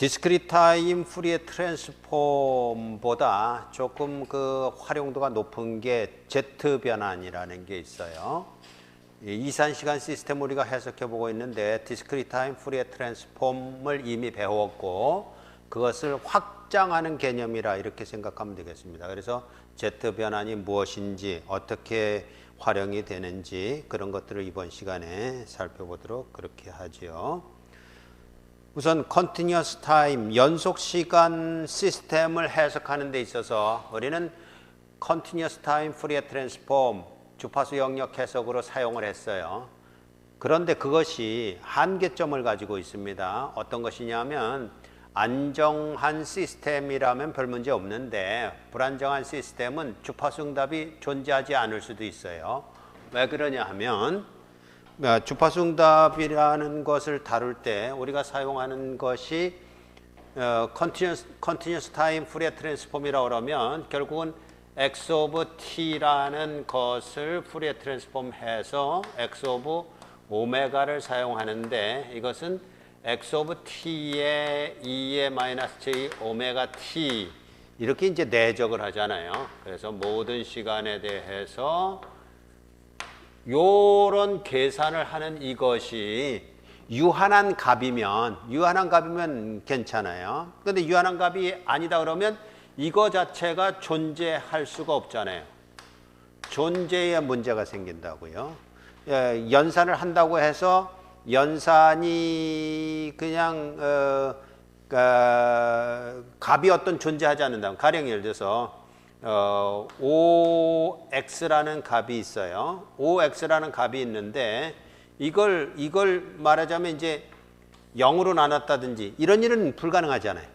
디스크리트 타임 푸리에 트랜스폼보다 조금 그 활용도가 높은 게 Z 변환이라는 게 있어요. 이산시간 시스템 우리가 해석해 보고 있는데 디스크리트 타임 푸리에 트랜스폼을 이미 배웠고 그것을 확장하는 개념이라 이렇게 생각하면 되겠습니다. 그래서 Z 변환이 무엇인지 어떻게 활용이 되는지 그런 것들을 이번 시간에 살펴보도록 그렇게 하죠. 우선 Continuous Time, 연속 시간 시스템을 해석하는 데 있어서 우리는 Continuous Time Fourier Transform, 주파수 영역 해석으로 사용을 했어요. 그런데 그것이 한계점을 가지고 있습니다. 어떤 것이냐면 안정한 시스템이라면 별 문제 없는데 불안정한 시스템은 주파수 응답이 존재하지 않을 수도 있어요. 왜 그러냐 하면 주파수 응답이라는 것을 다룰 때 우리가 사용하는 것이 Continuous Time Fourier Transform이라고 그러면 결국은 X of T라는 것을 Fourier Transform 해서 X of 오메가를 사용하는데 이것은 X of T의 E의 마이너스 J 오메가 T 이렇게 이제 내적을 하잖아요. 그래서 모든 시간에 대해서 요런 계산을 하는 이것이 유한한 값이면 괜찮아요. 근데 유한한 값이 아니다 그러면 이거 자체가 존재할 수가 없잖아요. 존재에 문제가 생긴다고요. 연산을 한다고 해서 연산이 그냥 값이 어떤 존재하지 않는다면 가령 예를 들어서 OX라는 값이 있어요. OX라는 값이 있는데 이걸 말하자면 이제 0으로 나눴다든지 이런 일은 불가능하잖아요.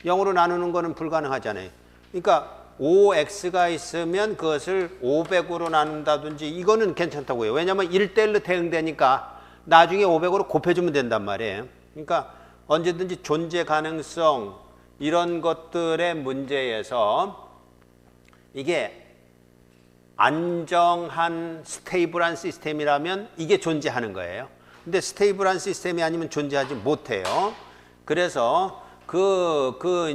0으로 나누는 거는 불가능하잖아요. 그러니까 OX가 있으면 그것을 500으로 나눈다든지 이거는 괜찮다고요. 왜냐하면 1대1로 대응되니까 나중에 500으로 곱해주면 된단 말이에요. 그러니까 언제든지 존재 가능성 이런 것들의 문제에서 이게 안정한 스테이블한 시스템이라면 이게 존재하는 거예요. 근데 스테이블한 시스템이 아니면 존재하지 못해요. 그래서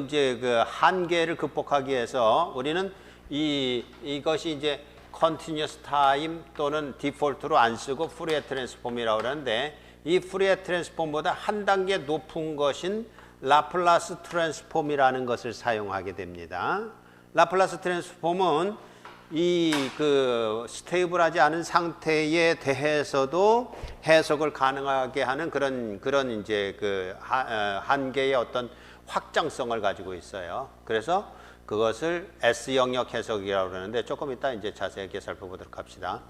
이제 그 한계를 극복하기 위해서 우리는 이것이 이제 Continuous Time 또는 디폴트로 안 쓰고 Fourier Transform이라고 그러는데 이 Fourier Transform보다 한 단계 높은 것인 라플라스 트랜스폼이라는 것을 사용하게 됩니다. 라플라스 트랜스폼은 스테이블하지 않은 상태에 대해서도 해석을 가능하게 하는 그런 이제 한계의 어떤 확장성을 가지고 있어요. 그래서 그것을 S 영역 해석이라고 그러는데 조금 이따 이제 자세하게 살펴보도록 합시다.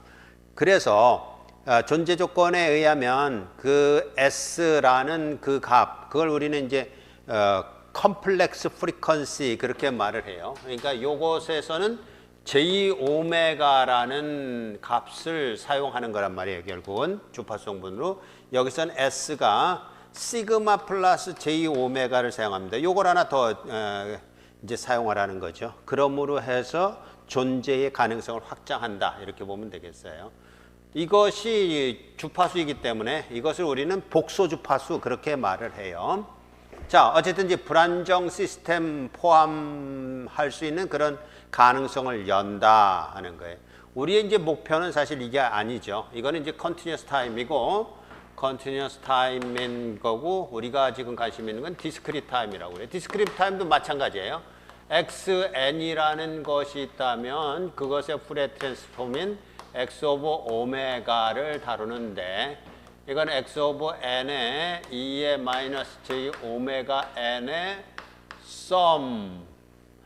그래서 존재 조건에 의하면 그 S라는 그 값, 그걸 우리는 이제 컴플렉스 프리퀀시 그렇게 말을 해요. 그러니까 요것에서는 J 오메가라는 값을 사용하는 거란 말이에요. 결국은 주파수 성분으로 여기서는 S가 시그마 플러스 J 오메가를 사용합니다. 요걸 하나 더 이제 사용하라는 거죠. 그러므로 해서 존재의 가능성을 확장한다 이렇게 보면 되겠어요. 이것이 주파수이기 때문에 이것을 우리는 복소 주파수 그렇게 말을 해요. 자, 어쨌든 이제 불안정 시스템 포함할 수 있는 그런 가능성을 연다 하는 거예요. 우리의 이제 목표는 사실 이게 아니죠. 이거는 이제 Continuous Time이고 Continuous Time인 거고 우리가 지금 관심 있는 건 Discrete Time이라고 그래요. Discrete Time도 마찬가지예요. XN이라는 것이 있다면 그것의 Fourier Transform인 X 오브 오메가를 다루는데 이건 X 오브 N의 E의 마이너스 J 오메가 N의 sum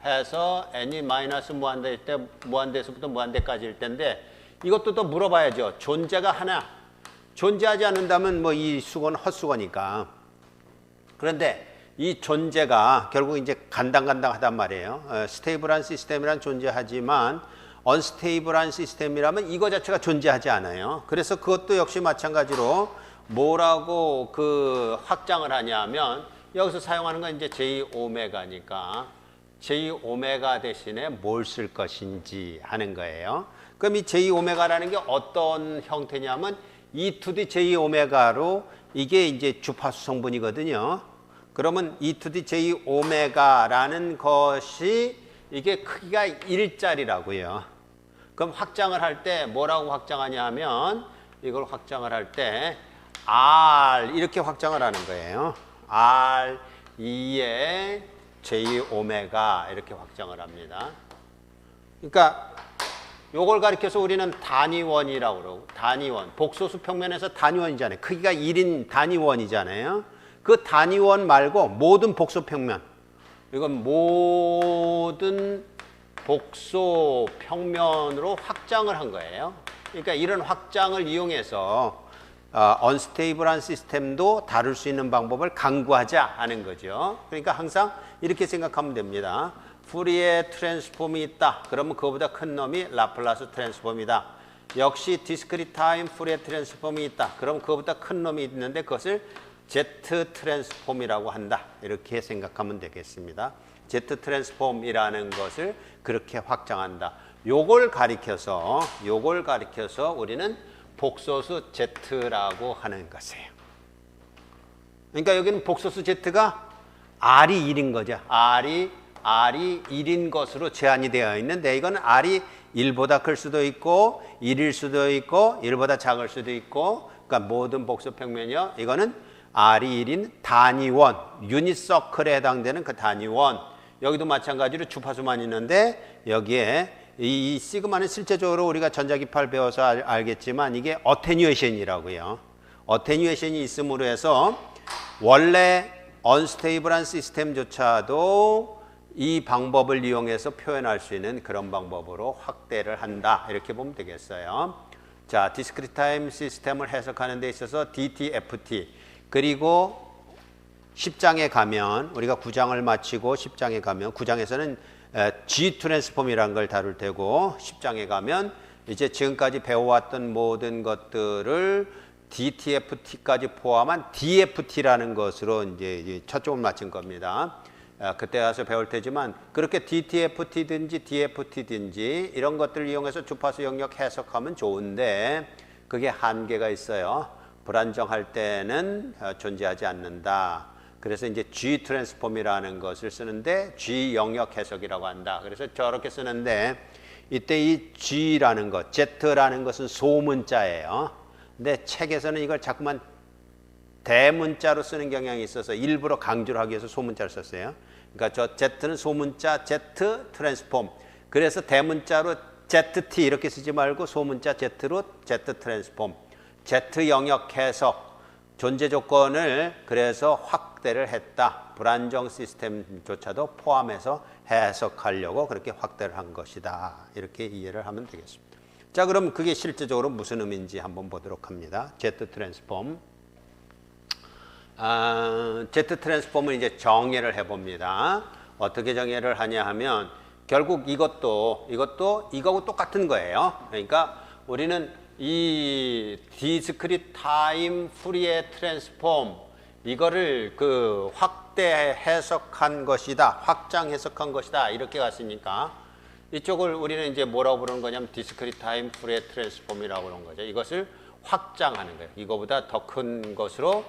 해서 N이 마이너스 무한대일 때 무한대에서부터 무한대까지일 텐데 이것도 또 물어봐야죠. 존재가 하나 존재하지 않는다면 뭐 이 수건 헛수거니까. 그런데 이 존재가 결국 이제 간당간당하단 말이에요. 스테이블한 시스템이란 존재하지만 언스테이블한 시스템이라면 이거 자체가 존재하지 않아요. 그래서 그것도 역시 마찬가지로 뭐라고 확장을 하냐면 여기서 사용하는 건 이제 J 오메가니까 J 오메가 대신에 뭘 쓸 것인지 하는 거예요. 그럼 이 J 오메가라는 게 어떤 형태냐면 E to the J 오메가로 이게 이제 주파수 성분이거든요. 그러면 e to the j 오메가라는 것이 이게 크기가 1짜리라고요. 그럼 확장을 할 때 뭐라고 확장하냐 하면 이걸 확장을 할 때 R 이렇게 확장을 하는 거예요. R 2의 j 오메가 이렇게 확장을 합니다. 그러니까 요걸 가리켜서 우리는 단위원이라고 그러고 단위원, 복소수 평면에서 단위원이잖아요. 크기가 1인 단위원이잖아요. 그 단위원 말고 모든 복소 평면, 이건 모든 복소 평면으로 확장을 한 거예요. 그러니까 이런 확장을 이용해서 언스테이블한 시스템도 다룰 수 있는 방법을 강구하자 하는 거죠. 그러니까 항상 이렇게 생각하면 됩니다. 푸리에 트랜스폼이 있다. 그러면 그거보다 큰 놈이 라플라스 트랜스폼이다. 역시 디스크리트 타임 푸리에 트랜스폼이 있다. 그럼 그거보다 큰 놈이 있는데 그것을 Z 트랜스폼이라고 한다. 이렇게 생각하면 되겠습니다. Z 트랜스폼이라는 것을 그렇게 확장한다. 요걸 가리켜서 우리는 복소수 Z라고 하는 것이에요. 그러니까 여기는 복소수 Z가 R이 1인 거죠. R이 1인 것으로 제한이 되어 있는데 이건 R이 1보다 클 수도 있고 1일 수도 있고 1보다 작을 수도 있고 그러니까 모든 복소 평면이요. 이거는 R이 1인 단위원, 유닛 서클에 해당되는 그 단위원. 여기도 마찬가지로 주파수만 있는데 여기에 이 시그마는 실제적으로 우리가 전자기파를 배워서 알겠지만 이게 어테뉴에이션이라고요. 어테뉴에이션이 있음으로 해서 원래 언스테이블한 시스템조차도 이 방법을 이용해서 표현할 수 있는 그런 방법으로 확대를 한다. 이렇게 보면 되겠어요. 자, 디스크리트 타임 시스템을 해석하는 데 있어서 DTFT 그리고 10장에 가면 우리가 9장을 마치고 10장에 가면 9장에서는 G 트랜스폼이라는 걸 다룰 테고 10장에 가면 이제 지금까지 배워왔던 모든 것들을 DTFT까지 포함한 DFT라는 것으로 이제 초점을 맞춘 겁니다. 그때 가서 배울 테지만 그렇게 DTFT든지 DFT든지 이런 것들을 이용해서 주파수 영역 해석하면 좋은데 그게 한계가 있어요. 불안정할 때는 존재하지 않는다. 그래서 이제 G 트랜스폼이라는 것을 쓰는데 G 영역 해석이라고 한다. 그래서 저렇게 쓰는데 이때 이 G라는 것, Z라는 것은 소문자예요. 근데 책에서는 이걸 자꾸만 대문자로 쓰는 경향이 있어서 일부러 강조를 하기 위해서 소문자를 썼어요. 그러니까 저 Z는 소문자 Z 트랜스폼. 그래서 대문자로 ZT 이렇게 쓰지 말고 소문자 Z로 Z 트랜스폼. Z 영역 해석. 존재 조건을 그래서 확대를 했다. 불안정 시스템조차도 포함해서 해석하려고 그렇게 확대를 한 것이다. 이렇게 이해를 하면 되겠습니다. 자, 그럼 그게 실제적으로 무슨 의미인지 한번 보도록 합니다. Z 트랜스폼. Z 트랜스폼을 이제 정의를 해봅니다. 어떻게 정의를 하냐 하면 결국 이것도 이거하고 똑같은 거예요. 그러니까 우리는 이 디스크리트 타임 푸리에 트랜스폼 이거를 그 확대 해석한 것이다. 확장 해석한 것이다. 이렇게 갔으니까 이쪽을 우리는 이제 뭐라고 부르는 거냐면 디스크리트 타임 푸리에 트랜스폼이라고 그러는 거죠. 이것을 확장하는 거예요. 이거보다 더 큰 것으로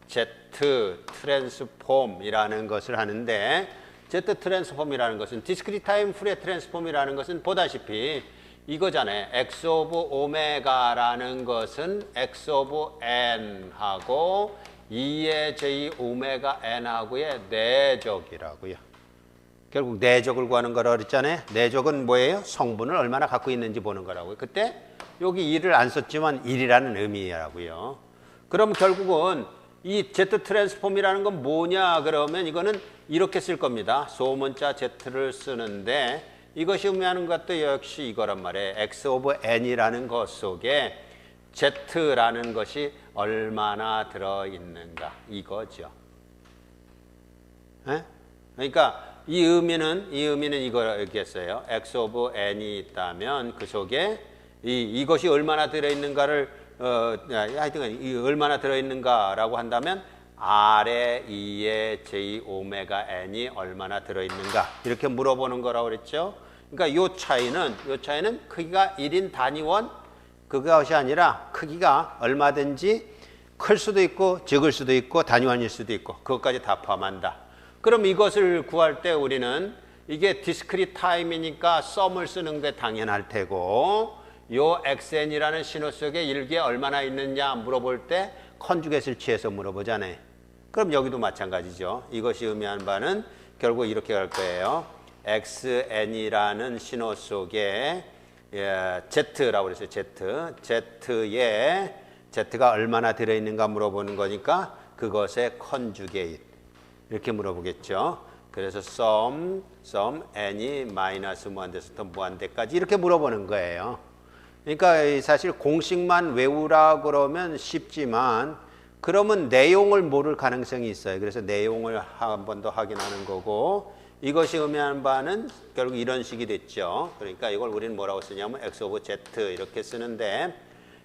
Z 트랜스폼이라는 것을 하는데 Z 트랜스폼이라는 것은 디스크리트 타임 푸리에 트랜스폼이라는 것은 보다시피 이거잖아요. X 오브 오메가라는 것은 X 오브 N하고 2의 J 오메가 N하고의 내적이라고요. 결국 내적을 구하는 거라고 그랬잖아요. 내적은 뭐예요? 성분을 얼마나 갖고 있는지 보는 거라고요. 그때 여기 1을 안 썼지만 1이라는 의미라고요. 그럼 결국은 이 Z 트랜스폼이라는 건 뭐냐 그러면 이거는 이렇게 쓸 겁니다. 소문자 Z를 쓰는데 이것이 의미하는 것도 역시 이거란 말이에요. X 오브 N이라는 것 속에 Z라는 것이 얼마나 들어있는가 이거죠. 에? 그러니까 이 의미는 이거겠어요. X 오브 N이 있다면 그 속에 이것이 얼마나 들어있는가를 하여튼 얼마나 들어있는가라고 한다면 R의 2의 J 오메가 N이 얼마나 들어있는가 이렇게 물어보는 거라고 그랬죠. 그러니까 요 차이는 크기가 1인 단위원 그것이 아니라 크기가 얼마든지 클 수도 있고 적을 수도 있고 단위원일 수도 있고 그것까지 다 포함한다. 그럼 이것을 구할 때 우리는 이게 디스크리트 타임이니까 썸을 쓰는 게 당연할 테고 요 xn이라는 신호 속에 일기에 얼마나 있느냐 물어볼 때 컨주게이트를 취해서 물어보잖아요. 그럼 여기도 마찬가지죠. 이것이 의미하는 바는 결국 이렇게 갈 거예요. xn이라는 신호 속에 z라고 그랬어요. z에 z가 얼마나 들어있는가 물어보는 거니까 그것의 컨주게이트 이렇게 물어보겠죠. 그래서 sum n이 마이너스 무한대에서부터 무한대까지 이렇게 물어보는 거예요. 그러니까 사실 공식만 외우라 그러면 쉽지만 그러면 내용을 모를 가능성이 있어요. 그래서 내용을 한 번 더 확인하는 거고 이것이 의미하는 바는 결국 이런 식이 됐죠. 그러니까 이걸 우리는 뭐라고 쓰냐면 x 오브 z 이렇게 쓰는데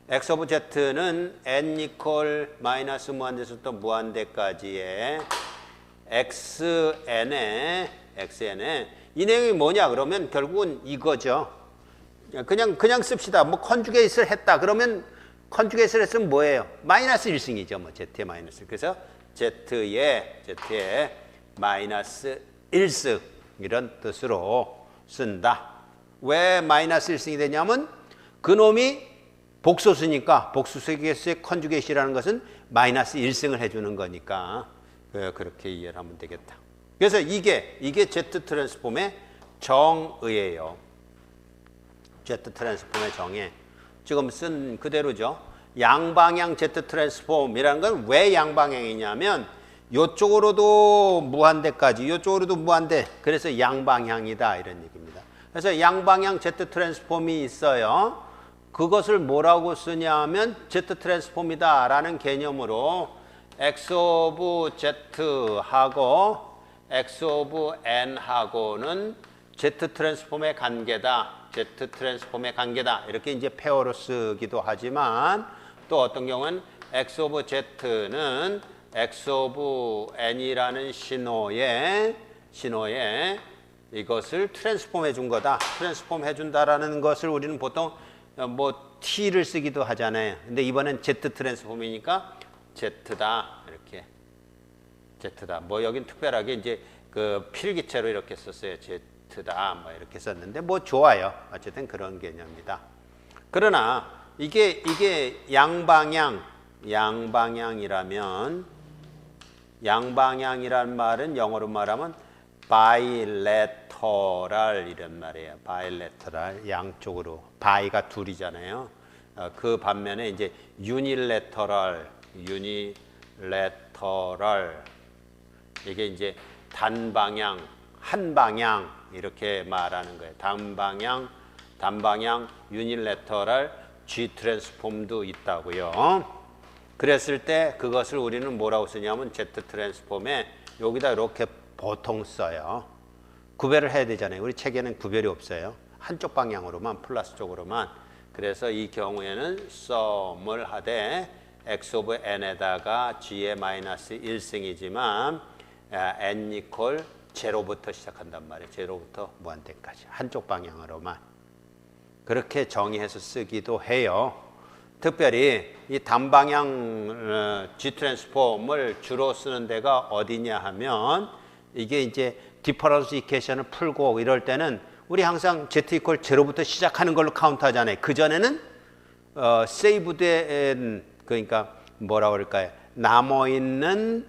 x 오브 z는 n 이퀄 마이너스 무한대에서부터 무한대까지의 xn에 이 내용이 뭐냐 그러면 결국은 이거죠. 그냥 씁시다. 뭐 컨주게이트를 했다. 그러면 컨주게이트를 했으면 뭐예요? 마이너스 1승이죠. 뭐 z의 마이너스. 그래서 z의 마이너스 1승 이런 뜻으로 쓴다. 왜 마이너스 1승이 되냐면 그놈이 복소수니까 복소수의 컨주게이트라는 것은 마이너스 1승을 해주는 거니까 그렇게 이해를 하면 되겠다. 그래서 이게 Z 트랜스폼의 정의예요. Z 트랜스폼의 정의. 지금 쓴 그대로죠. 양방향 Z 트랜스폼이라는 건 왜 양방향이냐면 이쪽으로도 무한대까지 이쪽으로도 무한대. 그래서 양방향이다 이런 얘기입니다. 그래서 양방향 Z 트랜스폼이 있어요. 그것을 뭐라고 쓰냐면 Z 트랜스폼이다 라는 개념으로 X 오브 Z하고 X 오브 N하고는 Z 트랜스폼의 관계다. Z 트랜스폼의 관계다. 이렇게 이제 페어로 쓰기도 하지만 또 어떤 경우는 X 오브 Z는 X 오브 N이라는 신호에 이것을 트랜스폼 해준 거다. 트랜스폼 해준다라는 것을 우리는 보통 뭐 T를 쓰기도 하잖아요. 근데 이번엔 Z 트랜스폼이니까 Z다. 이렇게. Z다. 뭐 여긴 특별하게 이제 그 필기체로 이렇게 썼어요. Z다. 뭐 이렇게 썼는데 뭐 좋아요. 어쨌든 그런 개념이다. 그러나 이게 양방향이라는 말은 영어로 말하면 bilateral 이런 말이에요. bilateral 양쪽으로 바이가 둘이잖아요. 그 반면에 이제 unilateral 이게 이제 단방향, 한방향 이렇게 말하는 거예요. 단방향 unilateral G 트랜스폼도 있다고요. 그랬을 때 그것을 우리는 뭐라고 쓰냐면 Z 트랜스폼에 여기다 이렇게 보통 써요. 구별을 해야 되잖아요. 우리 책에는 구별이 없어요. 한쪽 방향으로만 플러스 쪽으로만. 그래서 이 경우에는 썸을 하되 x 오브 n에다가 g의 마이너스 1승이지만 n 이퀄 제로부터 시작한단 말이에요. 제로부터 무한대까지 한쪽 방향으로만. 그렇게 정의해서 쓰기도 해요. 특별히 이 단방향 G 트랜스폼을 주로 쓰는 데가 어디냐 하면 이게 이제 디퍼런스 이퀘이션을 풀고 이럴 때는 우리 항상 Z 이퀄 제로부터 시작하는 걸로 카운트하잖아요. 그 전에는 세이브된 그러니까 뭐라 그럴까요? 남아 있는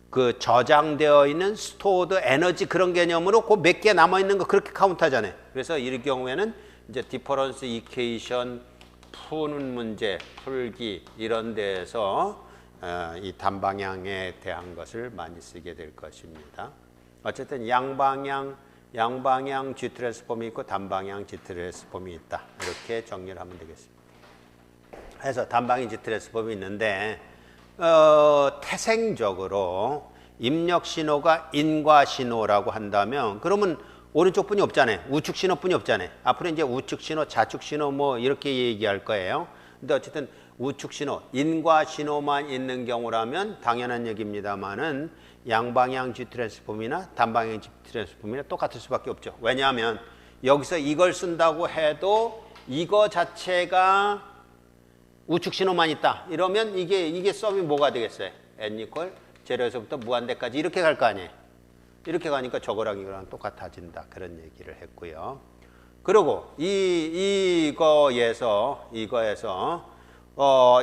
그 저장되어 있는 스토어드 에너지 그런 개념으로 그 몇 개 남아 있는 거 그렇게 카운트하잖아요. 그래서 이 경우에는 이제 디퍼런스 이퀘이션 푸는 문제, 풀기 이런 데에서 이 단방향에 대한 것을 많이 쓰게 될 것입니다. 어쨌든 양방향 G 트랜스폼이 있고 단방향 G 트랜스폼이 있다. 이렇게 정리를 하면 되겠습니다. 그래서 단방향 G 트랜스폼이 있는데 태생적으로 입력 신호가 인과 신호라고 한다면 그러면 오른쪽 분이 없잖아요. 우측 신호뿐이 없잖아요. 앞으로 이제 우측 신호, 좌측 신호 뭐 이렇게 얘기할 거예요. 근데 어쨌든 우측 신호, 인과 신호만 있는 경우라면 당연한 얘기입니다만은 양방향 G 트랜스폼이나 단방향 G 트랜스폼이나 똑같을 수밖에 없죠. 왜냐하면 여기서 이걸 쓴다고 해도 이거 자체가 우측 신호만 있다. 이러면 이게 썸이 뭐가 되겠어요? n 이퀄 제로에서부터 무한대까지 이렇게 갈 거 아니에요. 이렇게 가니까 저거랑 이거랑 똑같아진다. 그런 얘기를 했고요. 그리고 이거에서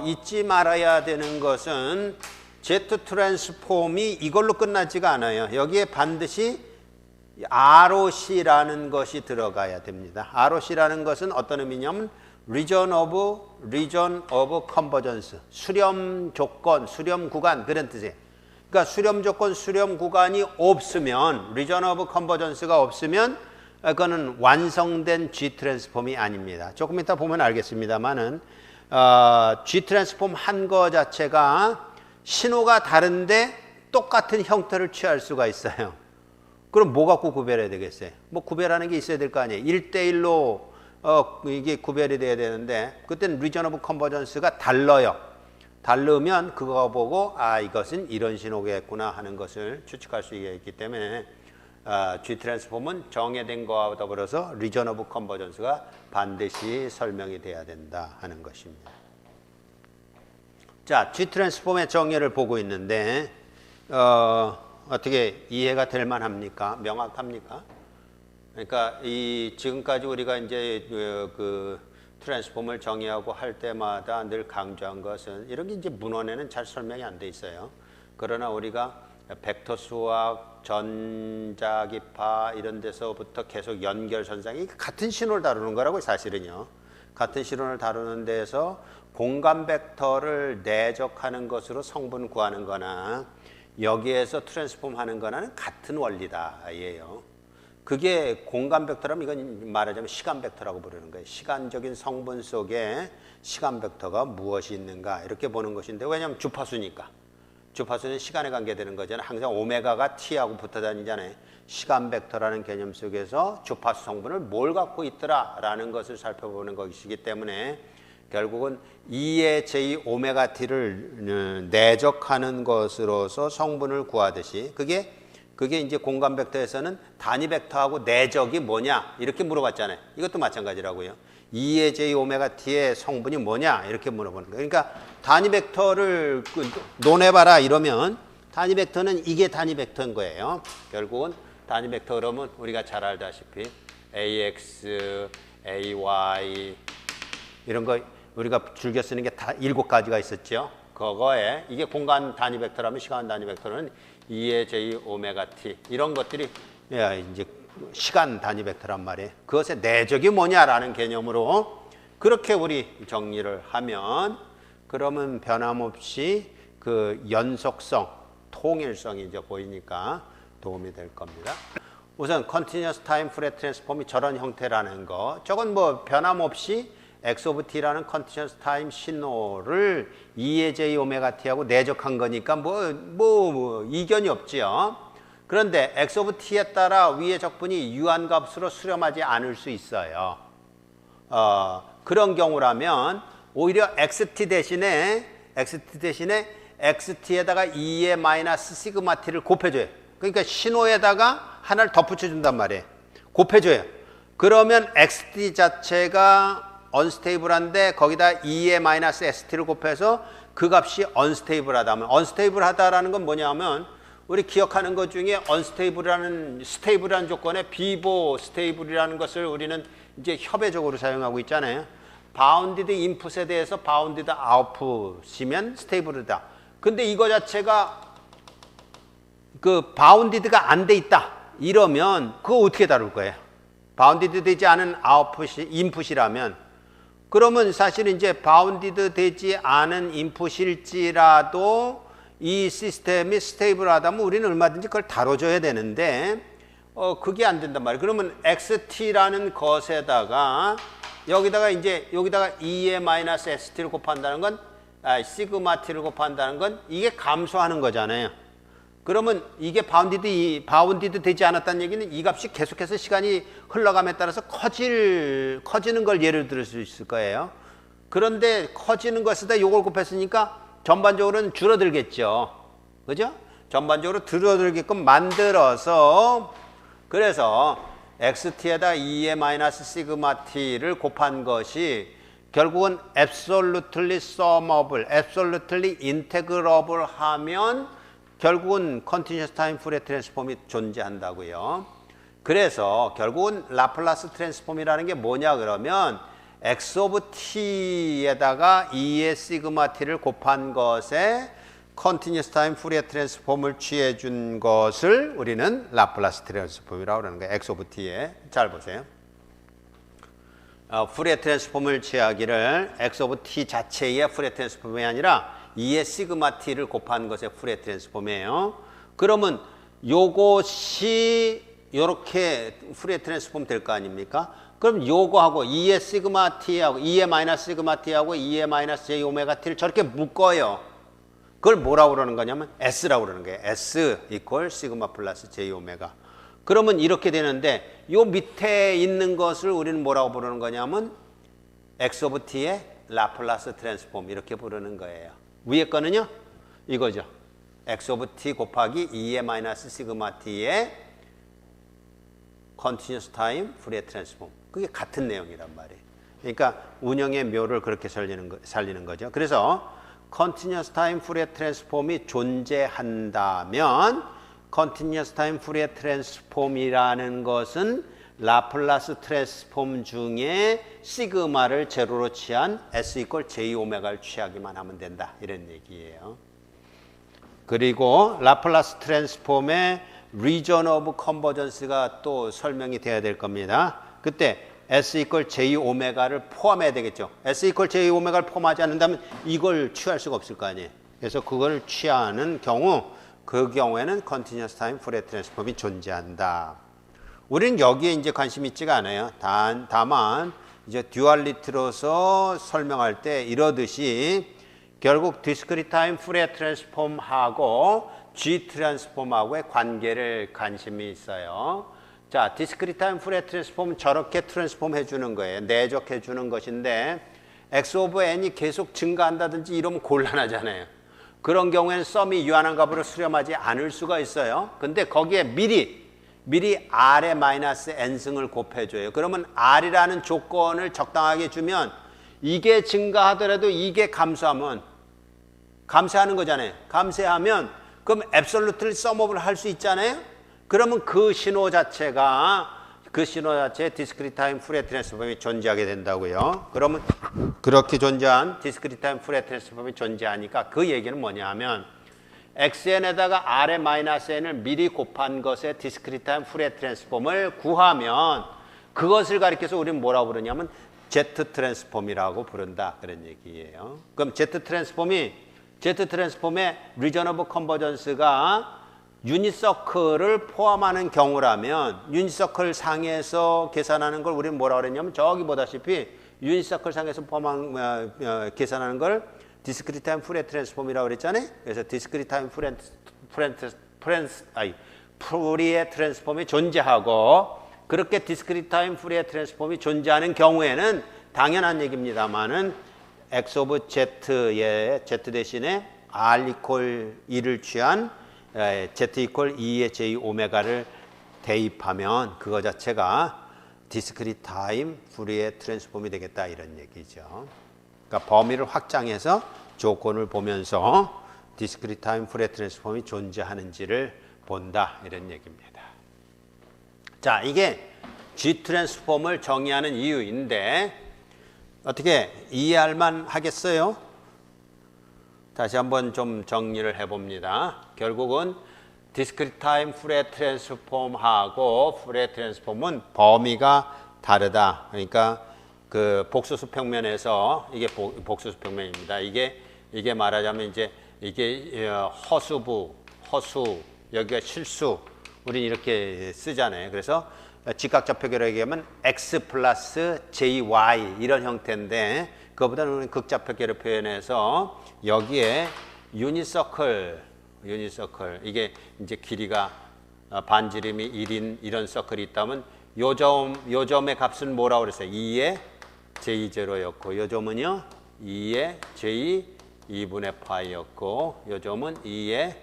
잊지 말아야 되는 것은 Z 트랜스폼이 이걸로 끝나지가 않아요. 여기에 반드시 ROC라는 것이 들어가야 됩니다. ROC라는 것은 어떤 의미냐면 Region of Convergence, 수렴 조건, 수렴 구간 그런 뜻이에요. 그러니까 수렴 조건, 수렴 구간이 없으면 Region of Convergence가 없으면 그거는 완성된 G 트랜스폼이 아닙니다. 조금 이따 보면 알겠습니다만은 G 트랜스폼 한 거 자체가 신호가 다른데 똑같은 형태를 취할 수가 있어요. 그럼 뭐 갖고 구별해야 되겠어요? 뭐 구별하는 게 있어야 될 거 아니에요. 1대1로 이게 구별이 돼야 되는데 그때는 Region of Convergence가 달라요. 다르면 그거 보고 이것은 이런 신호겠구나 하는 것을 추측할 수 있기 때문에 G 트랜스폼은 정해된 거와 더불어서 Region of Convergence가 반드시 설명이 돼야 된다 하는 것입니다. 자, G 트랜스폼의 정의를 보고 있는데 어떻게 이해가 될 만합니까? 명확합니까? 그러니까 지금까지 우리가 이제 그 트랜스폼을 정의하고 할 때마다 늘 강조한 것은 이런 게 이제 문헌에는 잘 설명이 안 돼 있어요. 그러나 우리가 벡터 수학, 전자기파 이런 데서부터 계속 연결선상이 같은 신호를 다루는 거라고 사실은요. 같은 신호를 다루는 데에서 공간 벡터를 내적하는 것으로 성분 구하는 거나 여기에서 트랜스폼 하는 거는 같은 원리다 예요. 그게 공간 벡터라면 이건 말하자면 시간 벡터라고 부르는 거예요. 시간적인 성분 속에 시간 벡터가 무엇이 있는가 이렇게 보는 것인데 왜냐하면 주파수니까. 주파수는 시간에 관계되는 거잖아요. 항상 오메가가 t하고 붙어 다니잖아요. 시간 벡터라는 개념 속에서 주파수 성분을 뭘 갖고 있더라라는 것을 살펴보는 것이기 때문에 결국은 2의 j 오메가 t를 내적하는 것으로서 성분을 구하듯이 그게 이제 공간 벡터에서는 단위 벡터하고 내적이 뭐냐 이렇게 물어봤잖아요. 이것도 마찬가지라고요. 2의 j 오메가 t의 성분이 뭐냐 이렇게 물어보는 거예요. 그러니까 단위 벡터를 논해봐라 이러면 단위 벡터는 이게 단위 벡터인 거예요. 결국은 단위 벡터 그러면 우리가 잘 알다시피 ax, ay 이런 거 우리가 즐겨 쓰는 게 다 7가지가 있었죠. 그거에 이게 공간 단위 벡터라면 시간 단위 벡터는 2의 j 오메가 t 이런 것들이 이제 시간 단위 벡터란 말이에요. 그것의 내적이 뭐냐라는 개념으로 그렇게 우리 정리를 하면 그러면 변함없이 그 연속성, 통일성이 이제 보이니까 도움이 될 겁니다. 우선 Continuous Time Fourier Transform이 저런 형태라는 거 저건 뭐 변함없이 x of t라는 Continuous Time 신호를 2의 j 오메가 t하고 내적한 거니까 뭐 이견이 없지요. 그런데 x of t에 따라 위의 적분이 유한값으로 수렴하지 않을 수 있어요. 그런 경우라면 오히려 xt 대신에 xt에다가 2의 마이너스 시그마 t를 곱해줘요. 그러니까 신호에다가 하나를 덧붙여준단 말이에요. 곱해줘요. 그러면 xt 자체가 언스테이블한데 거기다 2의 마이너스 st를 곱해서 그 값이 언스테이블하다면 언스테이블하다라는 건 뭐냐면 우리 기억하는 것 중에 언스테이블이라는 스테이블한 조건에 비보 스테이블이라는 것을 우리는 이제 협회적으로 사용하고 있잖아요. 바운디드 인풋에 대해서 바운디드 아웃풋이면 스테이블이다. 근데 이거 자체가 그 바운디드가 안 돼 있다. 이러면 그거 어떻게 다룰 거예요? 바운디드 되지 않은 아웃풋이 인풋이라면 그러면 사실 이제 바운디드 되지 않은 인풋일지라도 이 시스템이 스테이블하다면 우리는 얼마든지 그걸 다뤄줘야 되는데 그게 안 된단 말이에요. 그러면 XT라는 것에다가 여기다가 2의 마이너스 ST를 곱한다는 건 시그마 T를 곱한다는 건 이게 감소하는 거잖아요. 그러면 이게 바운디드 되지 않았다는 얘기는 이 값이 계속해서 시간이 흘러감에 따라서 커지는 걸 예를 들 수 있을 거예요. 그런데 커지는 것에다 요걸 곱했으니까 전반적으로는 줄어들겠죠. 그죠? 전반적으로 줄어들게끔 만들어서 그래서 XT에다 2의 마이너스 시그마 T를 곱한 것이 결국은 absolutely summable, absolutely integrable 하면 결국은 continuous time Fourier 트랜스폼이 존재한다고요. 그래서 결국은 라플라스 트랜스폼이라는 게 뭐냐 그러면 x of t에다가 2의 시그마 t를 곱한 것에 continuous time Fourier 트랜스폼을 취해 준 것을 우리는 라플라스 트랜스폼이라고 하는 거예요. x of t에. 잘 보세요. Fourier 트랜스폼을 취하기를 x of t 자체의 Fourier 트랜스폼이 아니라 2의 시그마 t를 곱한 것의 Fourier 트랜스폼이에요. 그러면 요것이 이렇게 Fourier 트랜스폼 될 거 아닙니까? 그럼 요거하고 2의 시그마 t하고 2의 마이너스 시그마 t하고 2의 마이너스 j 오메가 t를 저렇게 묶어요. 그걸 뭐라고 그러는 거냐면 S라고 그러는 거예요. S 이퀄 시그마 플러스 j 오메가. 그러면 이렇게 되는데 요 밑에 있는 것을 우리는 뭐라고 부르는 거냐면 x of t의 라플라스 트랜스폼 이렇게 부르는 거예요. 위에 거는요 이거죠. x of t 곱하기 2의 마이너스 시그마 t의 continuous time Fourier 트랜스폼. 그게 같은 내용이란 말이에요. 그러니까 운영의 묘를 그렇게 살리는 거죠. 그래서 continuous time Fourier 트랜스폼이 존재한다면 continuous time Fourier 트랜스폼이라는 것은 라플라스 트랜스폼 중에 시그마를 제로로 취한 S 이퀄 J 오메가를 취하기만 하면 된다. 이런 얘기예요. 그리고 라플라스 트랜스폼의 region of convergence가 또 설명이 돼야 될 겁니다. 그때 S 이퀄 J 오메가를 포함해야 되겠죠. S 이퀄 J 오메가를 포함하지 않는다면 이걸 취할 수가 없을 거 아니에요. 그래서 그걸 취하는 경우 그 경우에는 continuous time Fourier 트랜스폼이 존재한다. 우리는 여기에 이제 관심 있지가 않아요. 다만 이제 듀얼리티로서 설명할 때 이러듯이 결국 discrete time Fourier 트랜스폼하고 G 트랜스폼하고의 관계를 관심이 있어요. 자, discrete time Fourier 트랜스폼은 저렇게 트랜스폼 해주는 거예요. 내적해 주는 것인데 x of n이 계속 증가한다든지 이러면 곤란하잖아요. 그런 경우에는 썸이 유한한 값으로 수렴하지 않을 수가 있어요. 근데 거기에 미리 r의 마이너스 n승을 곱해줘요. 그러면 r이라는 조건을 적당하게 주면 이게 증가하더라도 이게 감소하면 감쇄하는 거잖아요. 감쇄하면 그럼 absolutely sumable 할 수 있잖아요. 그러면 그 신호 자체에 discrete time Fourier 트랜스폼이 존재하게 된다고요. 그러면 그렇게 존재한 discrete time Fourier 트랜스폼이 존재하니까 그 얘기는 뭐냐 하면 xn에다가 r의 마이너스 n을 미리 곱한 것의 discrete time Fourier 트랜스폼을 구하면 그것을 가리켜서 우리는 뭐라고 부르냐면 Z 트랜스폼이라고 부른다. 그런 얘기예요. 그럼 Z 트랜스폼의 region of convergence가 유니서클을 포함하는 경우라면 유니서클 상에서 계산하는 걸 우리는 뭐라고 그랬냐면 저기 보다시피 유니서클 상에서 계산하는 걸 discrete time Fourier 트랜스폼이라고 그랬잖아요. 그래서 discrete time Fourier 트랜스폼이 존재하고 그렇게 discrete time Fourier 트랜스폼이 존재하는 경우에는 당연한 얘기입니다만은 x of z의 z 대신에 r 이퀄 2를 취한 z 이퀄 2의 j 오메가를 대입하면 그거 자체가 discrete time Fourier 트랜스폼이 되겠다 이런 얘기죠. 그러니까 범위를 확장해서 조건을 보면서 discrete time Fourier 트랜스폼이 존재하는지를 본다 이런 얘기입니다. 자, 이게 G 트랜스폼을 정의하는 이유인데 어떻게 이해할 만 하겠어요? 다시 한번 좀 정리를 해봅니다. 결국은 discrete time Fourier 트랜스폼하고 Fourier 트랜스폼은 범위가 다르다. 그러니까 그 복수수 평면에서 이게 복수수 평면입니다. 이게 말하자면 이제 이게 허수, 여기가 실수, 우린 이렇게 쓰잖아요. 그래서 직각좌표계로 얘기하면 x 플러스 jy 이런 형태인데 그거보다는 우리는 극좌표계로 표현해서 여기에 유니서클 이게 이제 길이가 반지름이 1인 이런 서클이 있다면 요 점의 값은 뭐라고 그랬어요? 2의 j0였고 요 점은요 2의 j 2분의 파이였고 요 점은 2의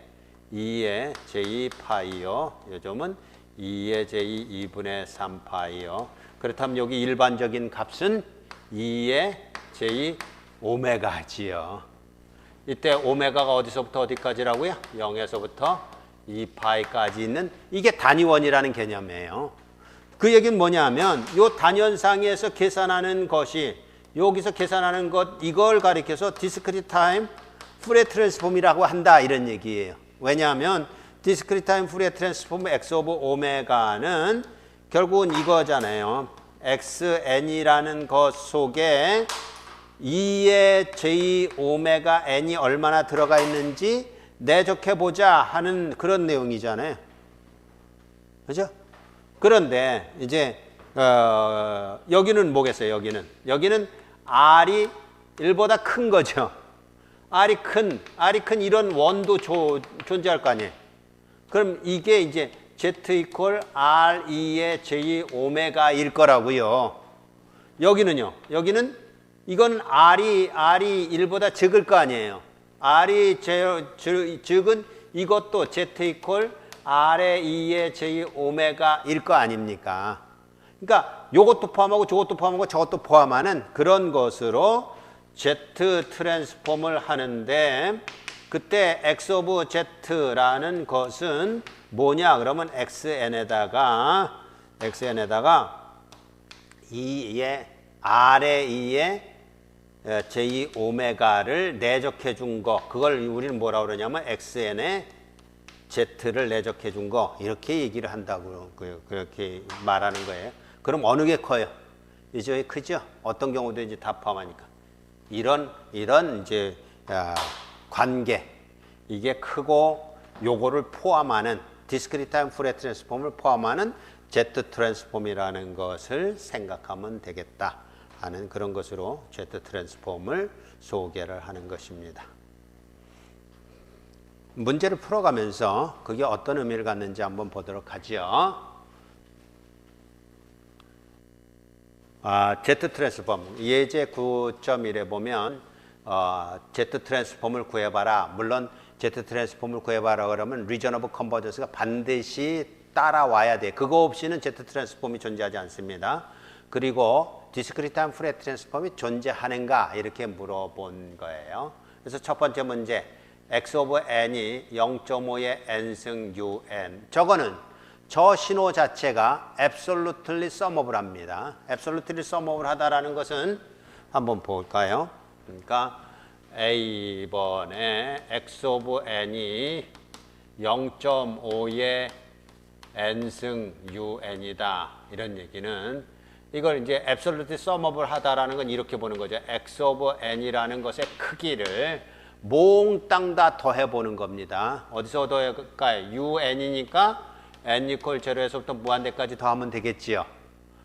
j 파이요 요 점은 2의 j 2분의 3파이요. 그렇다면 여기 일반적인 값은 2의 J 오메가지요. 이때 오메가가 어디서부터 어디까지라고요? 0에서부터 2파이까지 있는 이게 단위원이라는 개념이에요. 그 얘기는 뭐냐면 이 단위원상에서 계산하는 것이 여기서 계산하는 것 이걸 가리켜서 디스크리트 타임 푸리어 트랜스폼이라고 한다 이런 얘기예요. 왜냐하면 디스크리트 타임 푸리어 트랜스폼 x 오브 오메가는 결국은 이거잖아요. xn이라는 것 속에 2의 j 오메가 n이 얼마나 들어가 있는지 내적해보자 하는 그런 내용이잖아요. 그죠? 그런데 이제 여기는 뭐겠어요? 여기는 r이 1보다 큰 거죠. r이 큰 이런 원도 존재할 거 아니에요. 그럼 이게 이제 z 이퀄 r2의 j 오메가일 거라고요. 여기는요. 여기는 이건 r이 1보다 적을 거 아니에요. r이 적은 이것도 z 이퀄 r의 2의 j 오메가일 거 아닙니까? 그러니까 요것도 포함하고 저것도 포함하고 저것도 포함하는 그런 것으로 z 트랜스폼을 하는데 그때 x 오브 z라는 것은 뭐냐? 그러면 xn에다가 2의 r의 2의 j 오메가를 내적해 준 거. 그걸 우리는 뭐라고 그러냐면 xn의 z를 내적해 준 거. 이렇게 얘기를 한다고 그렇게 말하는 거예요. 그럼 어느 게 커요? 이제 크죠? 어떤 경우도 이제 다 포함하니까. 이런 이제 관계. 이게 크고 요거를 포함하는 디스크리트 타임 푸리어 트랜스폼을 포함하는 Z 트랜스폼이라는 것을 생각하면 되겠다 하는 그런 것으로 Z 트랜스폼을 소개를 하는 것입니다. 문제를 풀어가면서 그게 어떤 의미를 갖는지 한번 보도록 하죠. Z 트랜스폼 예제 9.1에 보면 Z 트랜스폼을 구해봐라. 물론 Z 트랜스폼을 구해봐라 그러면 리전 오브 컨버전스가 반드시 따라와야 돼. 그거 없이는 Z 트랜스폼이 존재하지 않습니다. 그리고 디스크리트 타임 푸리어 트랜스폼이 존재하는가 이렇게 물어본 거예요. 그래서 첫 번째 문제 x 오브 n이 0.5의 n승 un 저거는 저 신호 자체가 absolutely sumable 합니다. absolutely sumable 하다라는 것은 한번 볼까요? 그러니까 A번에 x 오브 n이 0.5의 n승 un이다. 이런 얘기는 이걸 이제 absolutely sumable 하다라는 건 이렇게 보는 거죠. x 오브 n이라는 것의 크기를 몽땅 다 더해보는 겁니다. 어디서 더할까요? un이니까 n 이퀄 0에서부터 무한대까지 더하면 되겠지요.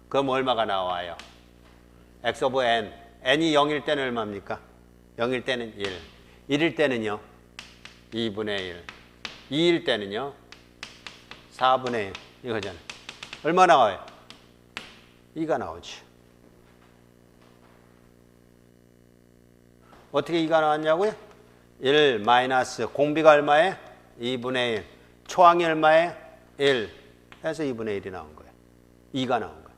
그럼 얼마가 나와요? x 오브 n. n이 0일 때는 얼마입니까? 0일 때는 1. 1일 때는요? 2분의 1. 2일 때는요? 4분의 1. 이거잖아요. 얼마 나와요? 2가 나오죠. 어떻게 2가 나왔냐고요? 1 마이너스 공비가 얼마예요? 2분의 1. 초항이 얼마예요? 1 해서 2분의 1이 나온 거예요. 2가 나온 거예요.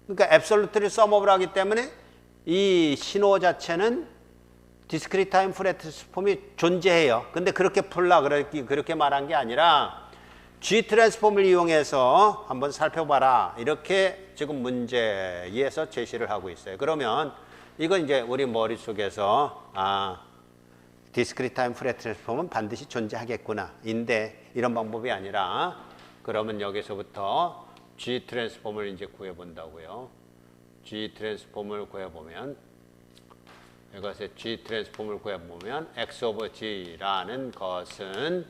그러니까 앱솔루트리 썸업을 하기 때문에 이 신호 자체는 디스크리트 타임 푸리어 트랜스폼이 존재해요. 근데 그렇게 풀라 그렇게 말한 게 아니라 G 트랜스폼을 이용해서 한번 살펴봐라. 이렇게 지금 문제에서 제시를 하고 있어요. 그러면 이건 이제 우리 머릿속에서 디스크리트 타임 푸리어 트랜스폼은 반드시 존재하겠구나. 인데 이런 방법이 아니라 그러면 여기서부터 G 트랜스폼을 이제 구해 본다고요. G 트랜스폼을 구해 보면 이것의 G 트랜스폼을 구해 보면 X 오브 G라는 것은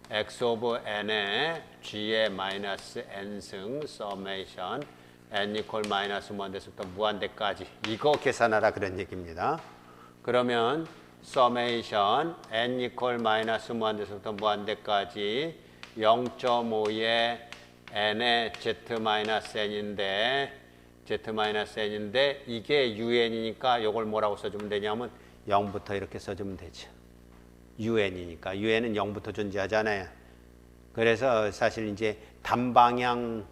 X 오브 N의 G의 마이너스 N승 서메이션 N 이퀄 마이너스 무한대에서부터 무한대까지 이거 계산하라 그런 얘기입니다. 그러면 서메이션 N 이퀄 마이너스 무한대에서부터 무한대까지 0.5의 N의 Z 마이너스 N인데 Z-N인데 이게 UN이니까 이걸 뭐라고 써주면 되냐면 0부터 이렇게 써주면 되죠. UN이니까. UN은 0부터 존재하잖아요. 그래서 사실 이제 단방향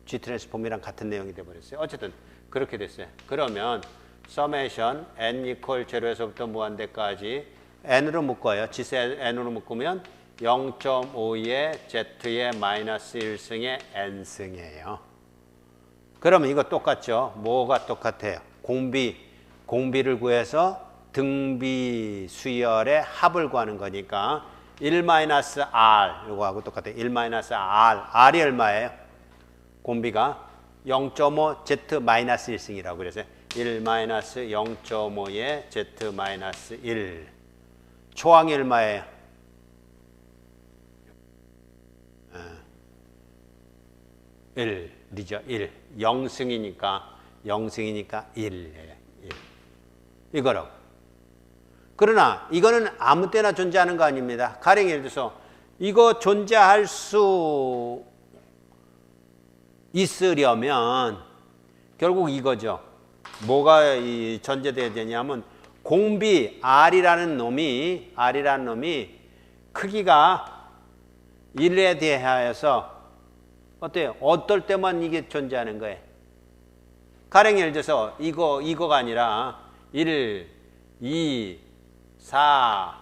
G 트랜스폼이랑 같은 내용이 돼버렸어요. 어쨌든 그렇게 됐어요. 그러면 서메이션 n 이퀄 제로에서부터 무한대까지 n으로 묶어요. 지수 n으로 묶으면 0.5의 z의 마이너스 1승의 n승이에요. 그러면 이거 똑같죠? 뭐가 똑같아요? 공비를 구해서 등비 수열의 합을 구하는 거니까 1-r 이거하고 똑같아요. 1-r. r이 얼마예요? 공비가 0.5 z-1승이라고 그래서 1-0.5의 z-1. 초항이 얼마예요? 1이죠. 1. 0승이니까 1이에요. 1. 이거라고. 그러나 이거는 아무 때나 존재하는 거 아닙니다. 가령 예를 들어서 이거 존재할 수 있으려면 결국 이거죠. 뭐가 전제되어야 되냐면 공비 R이라는 놈이 크기가 1에 대하여서 어때요? 어떨 때만 이게 존재하는 거예요? 가령 예를 들어서 이거가 아니라 1, 2, 4,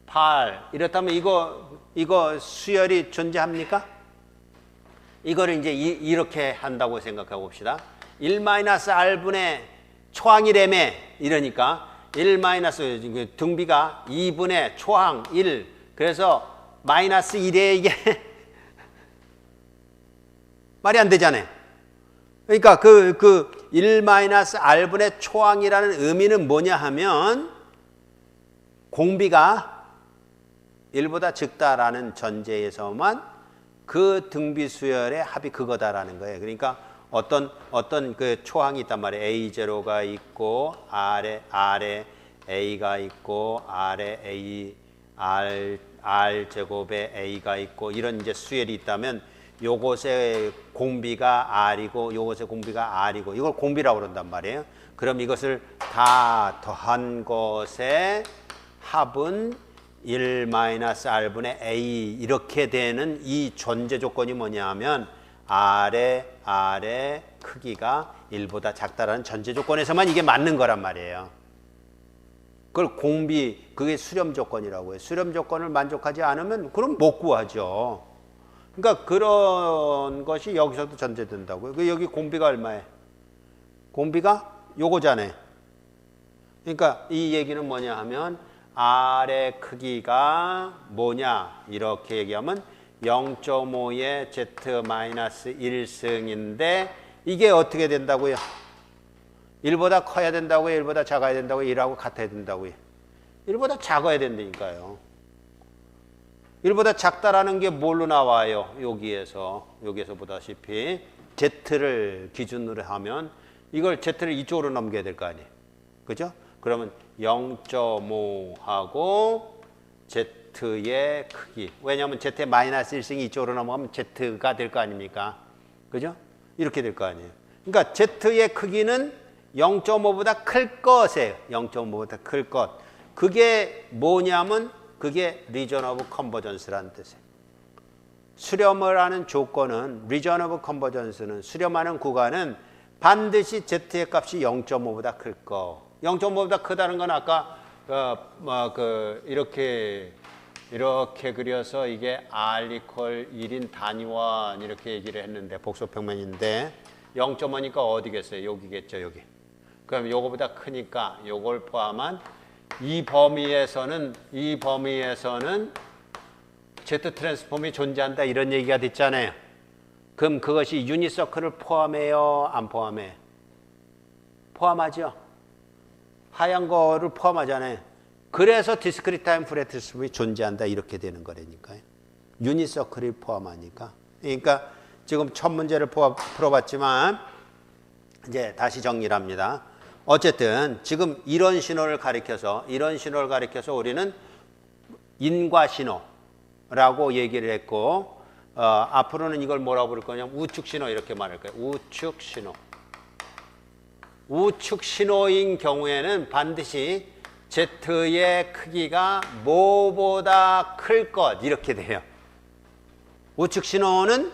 8 이렇다면 이거 수열이 존재합니까? 이거를 이제 이렇게 한다고 생각해 봅시다. 1-r분의 초항이래매 이러니까 1- 등비가 2분의 초항 1 그래서 마이너스 1에 이게 말이 안 되잖아요. 그러니까 그 1-r분의 초항이라는 의미는 뭐냐 하면 공비가 1보다 적다라는 전제에서만 그 등비 수열의 합이 그거다라는 거예요. 그러니까 어떤 그 초항이 있단 말이에요. A0가 있고 R에 A가 있고 R에 A R 제곱에 A가 있고 이런 이제 수열이 있다면 요것의 공비가 R이고 요것의 공비가 R이고 이걸 공비라고 그런단 말이에요. 그럼 이것을 다 더한 것의 합은 1-r분의 A 이렇게 되는 이 존재 조건이 뭐냐 하면 R의 크기가 1보다 작다라는 전제 조건에서만 이게 맞는 거란 말이에요. 그걸 그게 수렴 조건이라고 해요. 수렴 조건을 만족하지 않으면 그럼 못 구하죠. 그러니까 그런 것이 여기서도 전제된다고요. 여기 공비가 얼마예요? 공비가 요거잖아요. 그러니까 이 얘기는 뭐냐 하면 R의 크기가 뭐냐 이렇게 얘기하면 0.5의 z-1승인데 이게 어떻게 된다고요? 1보다 커야 된다고요? 1보다 작아야 된다고요? 1하고 같아야 된다고요? 1보다 작아야 된다니까요. 1보다 작다라는 게 뭘로 나와요? 여기에서 보다시피 z를 기준으로 하면 이걸 z를 이쪽으로 넘겨야 될 거 아니에요. 그죠? 그러면 0.5하고 z의 크기. 왜냐하면 z의 마이너스 1승이 이쪽으로 넘어가면 z가 될 거 아닙니까? 그죠? 이렇게 될 거 아니에요. 그러니까 z의 크기는 0.5보다 클 것이에요. 0.5보다 클 것. 그게 뭐냐면 그게 region of convergence라는 뜻이에요. 수렴을 하는 조건은 region of convergence는 수렴하는 구간은 반드시 z의 값이 0.5보다 클 거. 0.5보다 크다는 건 아까 이렇게 그려서 이게 R equal 1인 단위원 이렇게 얘기를 했는데 복소평면인데 0.5니까 어디겠어요? 여기겠죠, 여기. 그럼 요거보다 크니까 요걸 포함한 이 범위에서는 Z 트랜스폼이 존재한다 이런 얘기가 됐잖아요. 그럼 그것이 유니서클을 포함해요? 안 포함해? 포함하죠. 하얀 거를 포함하잖아요. 그래서 디스크리트 타임 프레 트랜스폼이 존재한다 이렇게 되는 거라니까요. 유니서클을 포함하니까. 그러니까 지금 첫 문제를 풀어봤지만 이제 다시 정리를 합니다. 어쨌든 지금 이런 신호를 가리켜서 우리는 인과 신호라고 얘기를 했고 앞으로는 이걸 뭐라고 부를 거냐면 우측 신호 이렇게 말할 거예요. 우측 신호. 우측 신호인 경우에는 반드시 Z의 크기가 뭐보다 클 것 이렇게 돼요. 우측 신호는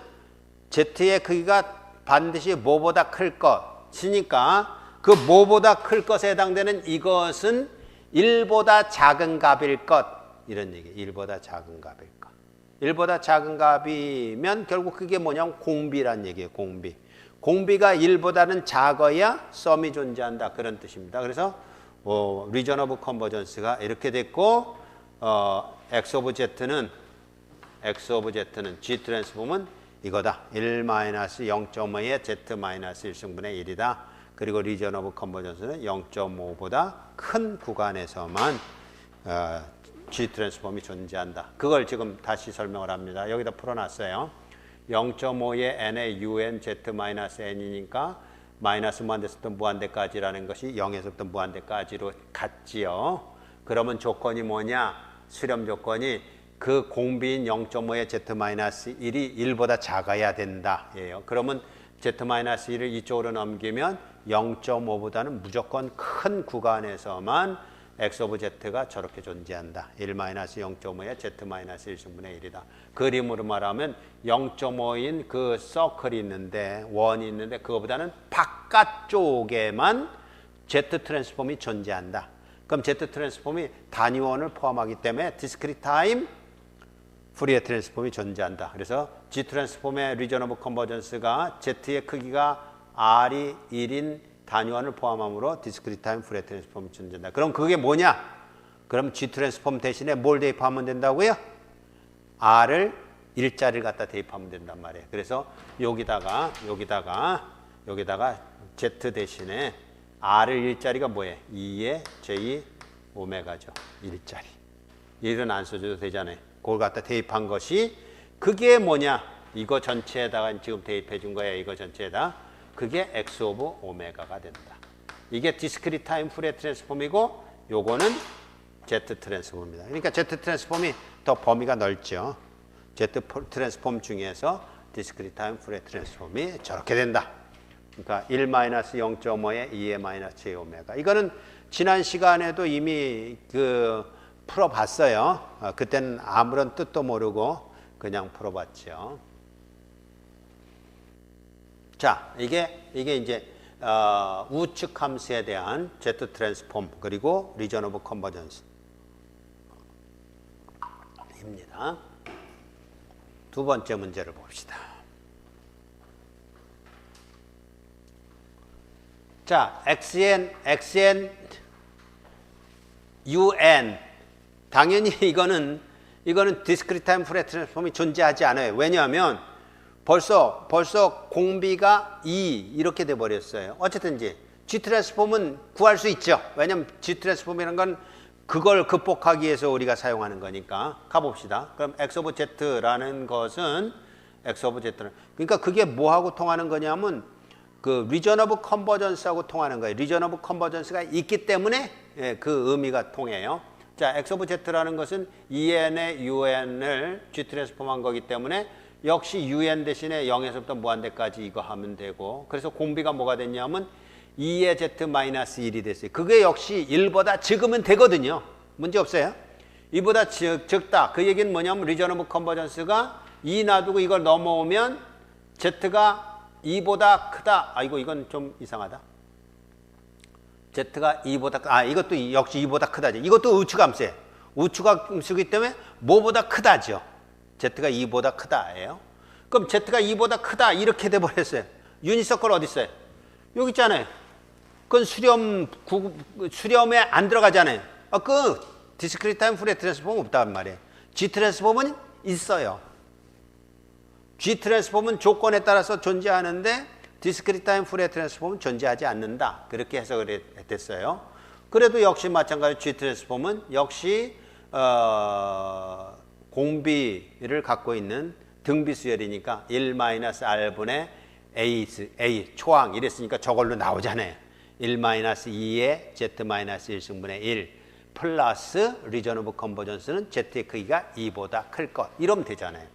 Z의 크기가 반드시 뭐보다 클 것이니까 그 뭐보다 클 것에 해당되는 이것은 1보다 작은 값일 것. 이런 얘기. 1보다 작은 값일 것. 1보다 작은 값이면 결국 그게 뭐냐면 공비란 얘기예요. 공비. 공비가 1보다는 작아야 썸이 존재한다. 그런 뜻입니다. 그래서 리전 오브 컨버전스가 이렇게 됐고 x 오브 z는 g 트랜스폼은 이거다. 1-0.5의 z-1승분의 1이다. 그리고 리전 오브 컨버전스는 0.5보다 큰 구간에서만 g 트랜스폼이 존재한다. 그걸 지금 다시 설명을 합니다. 여기다 풀어놨어요. 0.5의 n의 un z-n이니까 마이너스 무한대에서부터 무한대까지라는 것이 0에서부터 무한대까지로 같지요. 그러면 조건이 뭐냐? 수렴 조건이 그 공비인 0.5의 z-1이 1보다 작아야 된다. 예요. 그러면 z-1을 이쪽으로 넘기면 0.5보다는 무조건 큰 구간에서만 x 오브 z가 저렇게 존재한다. 1-0.5의 z-1승분의 1이다. 그림으로 말하면 0.5인 그 서클이 있는데 원이 있는데 그거보다는 바깥쪽에만 z 트랜스폼이 존재한다. 그럼 z 트랜스폼이 단위원을 포함하기 때문에 디스크리트 타임 푸리에 트랜스폼이 존재한다. 그래서 G 트랜스폼의 리전 오브 컨버전스가 Z의 크기가 R이 1인 단위원을 포함함으로 디스크리트 타임 푸리에 트랜스폼이 존재한다. 그럼 그게 뭐냐? 그럼 G 트랜스폼 대신에 뭘 대입하면 된다고요? R을 일자리를 갖다 대입하면 된단 말이에요. 그래서 여기다가 Z 대신에 R을 일자리가 뭐예요? 2의 J 오메가죠. 일자리. 일은 안 써줘도 되잖아요. 그걸 갖다 대입한 것이 그게 뭐냐? 이거 전체에다가 지금 대입해 준 거예요. 이거 전체에다. 그게 X 오브 오메가가 된다. 이게 디스크리트 타임 푸리에 트랜스폼이고 요거는 Z 트랜스폼입니다. 그러니까 Z 트랜스폼이 더 범위가 넓죠. Z 트랜스폼 중에서 디스크리트 타임 푸리에 트랜스폼이 저렇게 된다. 그러니까 1-0.5의 2의 J 오메가. 이거는 지난 시간에도 이미 풀어봤어요. 그때는 아무런 뜻도 모르고 그냥 풀어봤죠. 자, 이게 이제 우측 함수에 대한 Z 트랜스폼 그리고 리전 오브 컨버전스 입니다. 두 번째 문제를 봅시다. 자, xn, un. 당연히 이거는 디스크리트 타임 푸리에 트랜스폼이 존재하지 않아요. 왜냐하면 벌써 공비가 2 이렇게 돼 버렸어요. 어쨌든지 G 트랜스폼은 구할 수 있죠. 왜냐하면 G 트랜스폼이라는 건 그걸 극복하기 위해서 우리가 사용하는 거니까. 가봅시다. 그럼 x 오브 z라는 것은 x 오브 z는 그러니까 그게 뭐하고 통하는 거냐면 그 리전 오브 컨버전스하고 통하는 거예요. 리전 오브 컨버전스가 있기 때문에 그 의미가 통해요. 자, x 오브 z라는 것은 en의 un을 G 트랜스폼한 거기 때문에 역시 un 대신에 0에서부터 무한대까지 이거 하면 되고 그래서 공비가 뭐가 됐냐면 2의 z-1이 됐어요. 그게 역시 1보다 적으면 되거든요. 문제 없어요. 2보다 적다. 그 얘기는 뭐냐면 리전 오브 컨버전스가 2 놔두고 이걸 넘어오면 z가 2보다 크다. 이건 좀 이상하다. z가 2보다 이것도 역시 2보다 크다죠. 이것도 우측함수예요. 우측함수이기 때문에 뭐보다 크다죠. z가 2보다 크다예요. 그럼 z가 2보다 크다 이렇게 돼 버렸어요. 유니서클 어디 있어요? 여기 있잖아요. 그건 수렴에 안 들어가잖아요. 그 디스크리트 타임 푸리에 트랜스폼은 없단 말이에요. G 트랜스폼은 있어요. G 트랜스폼은 조건에 따라서 존재하는데 디스크리트 타임 푸리에 트랜스폼은 존재하지 않는다. 그렇게 해석을 됐어요. 그래도 역시 마찬가지로 G 트랜스폼은 역시 공비를 갖고 있는 등비수열이니까 1-R분의 A 초항 이랬으니까 저걸로 나오잖아요. 1-2의 Z-1승분의 1 플러스 리전 오브 컨버전스는 Z의 크기가 2보다 클 것. 이러면 되잖아요.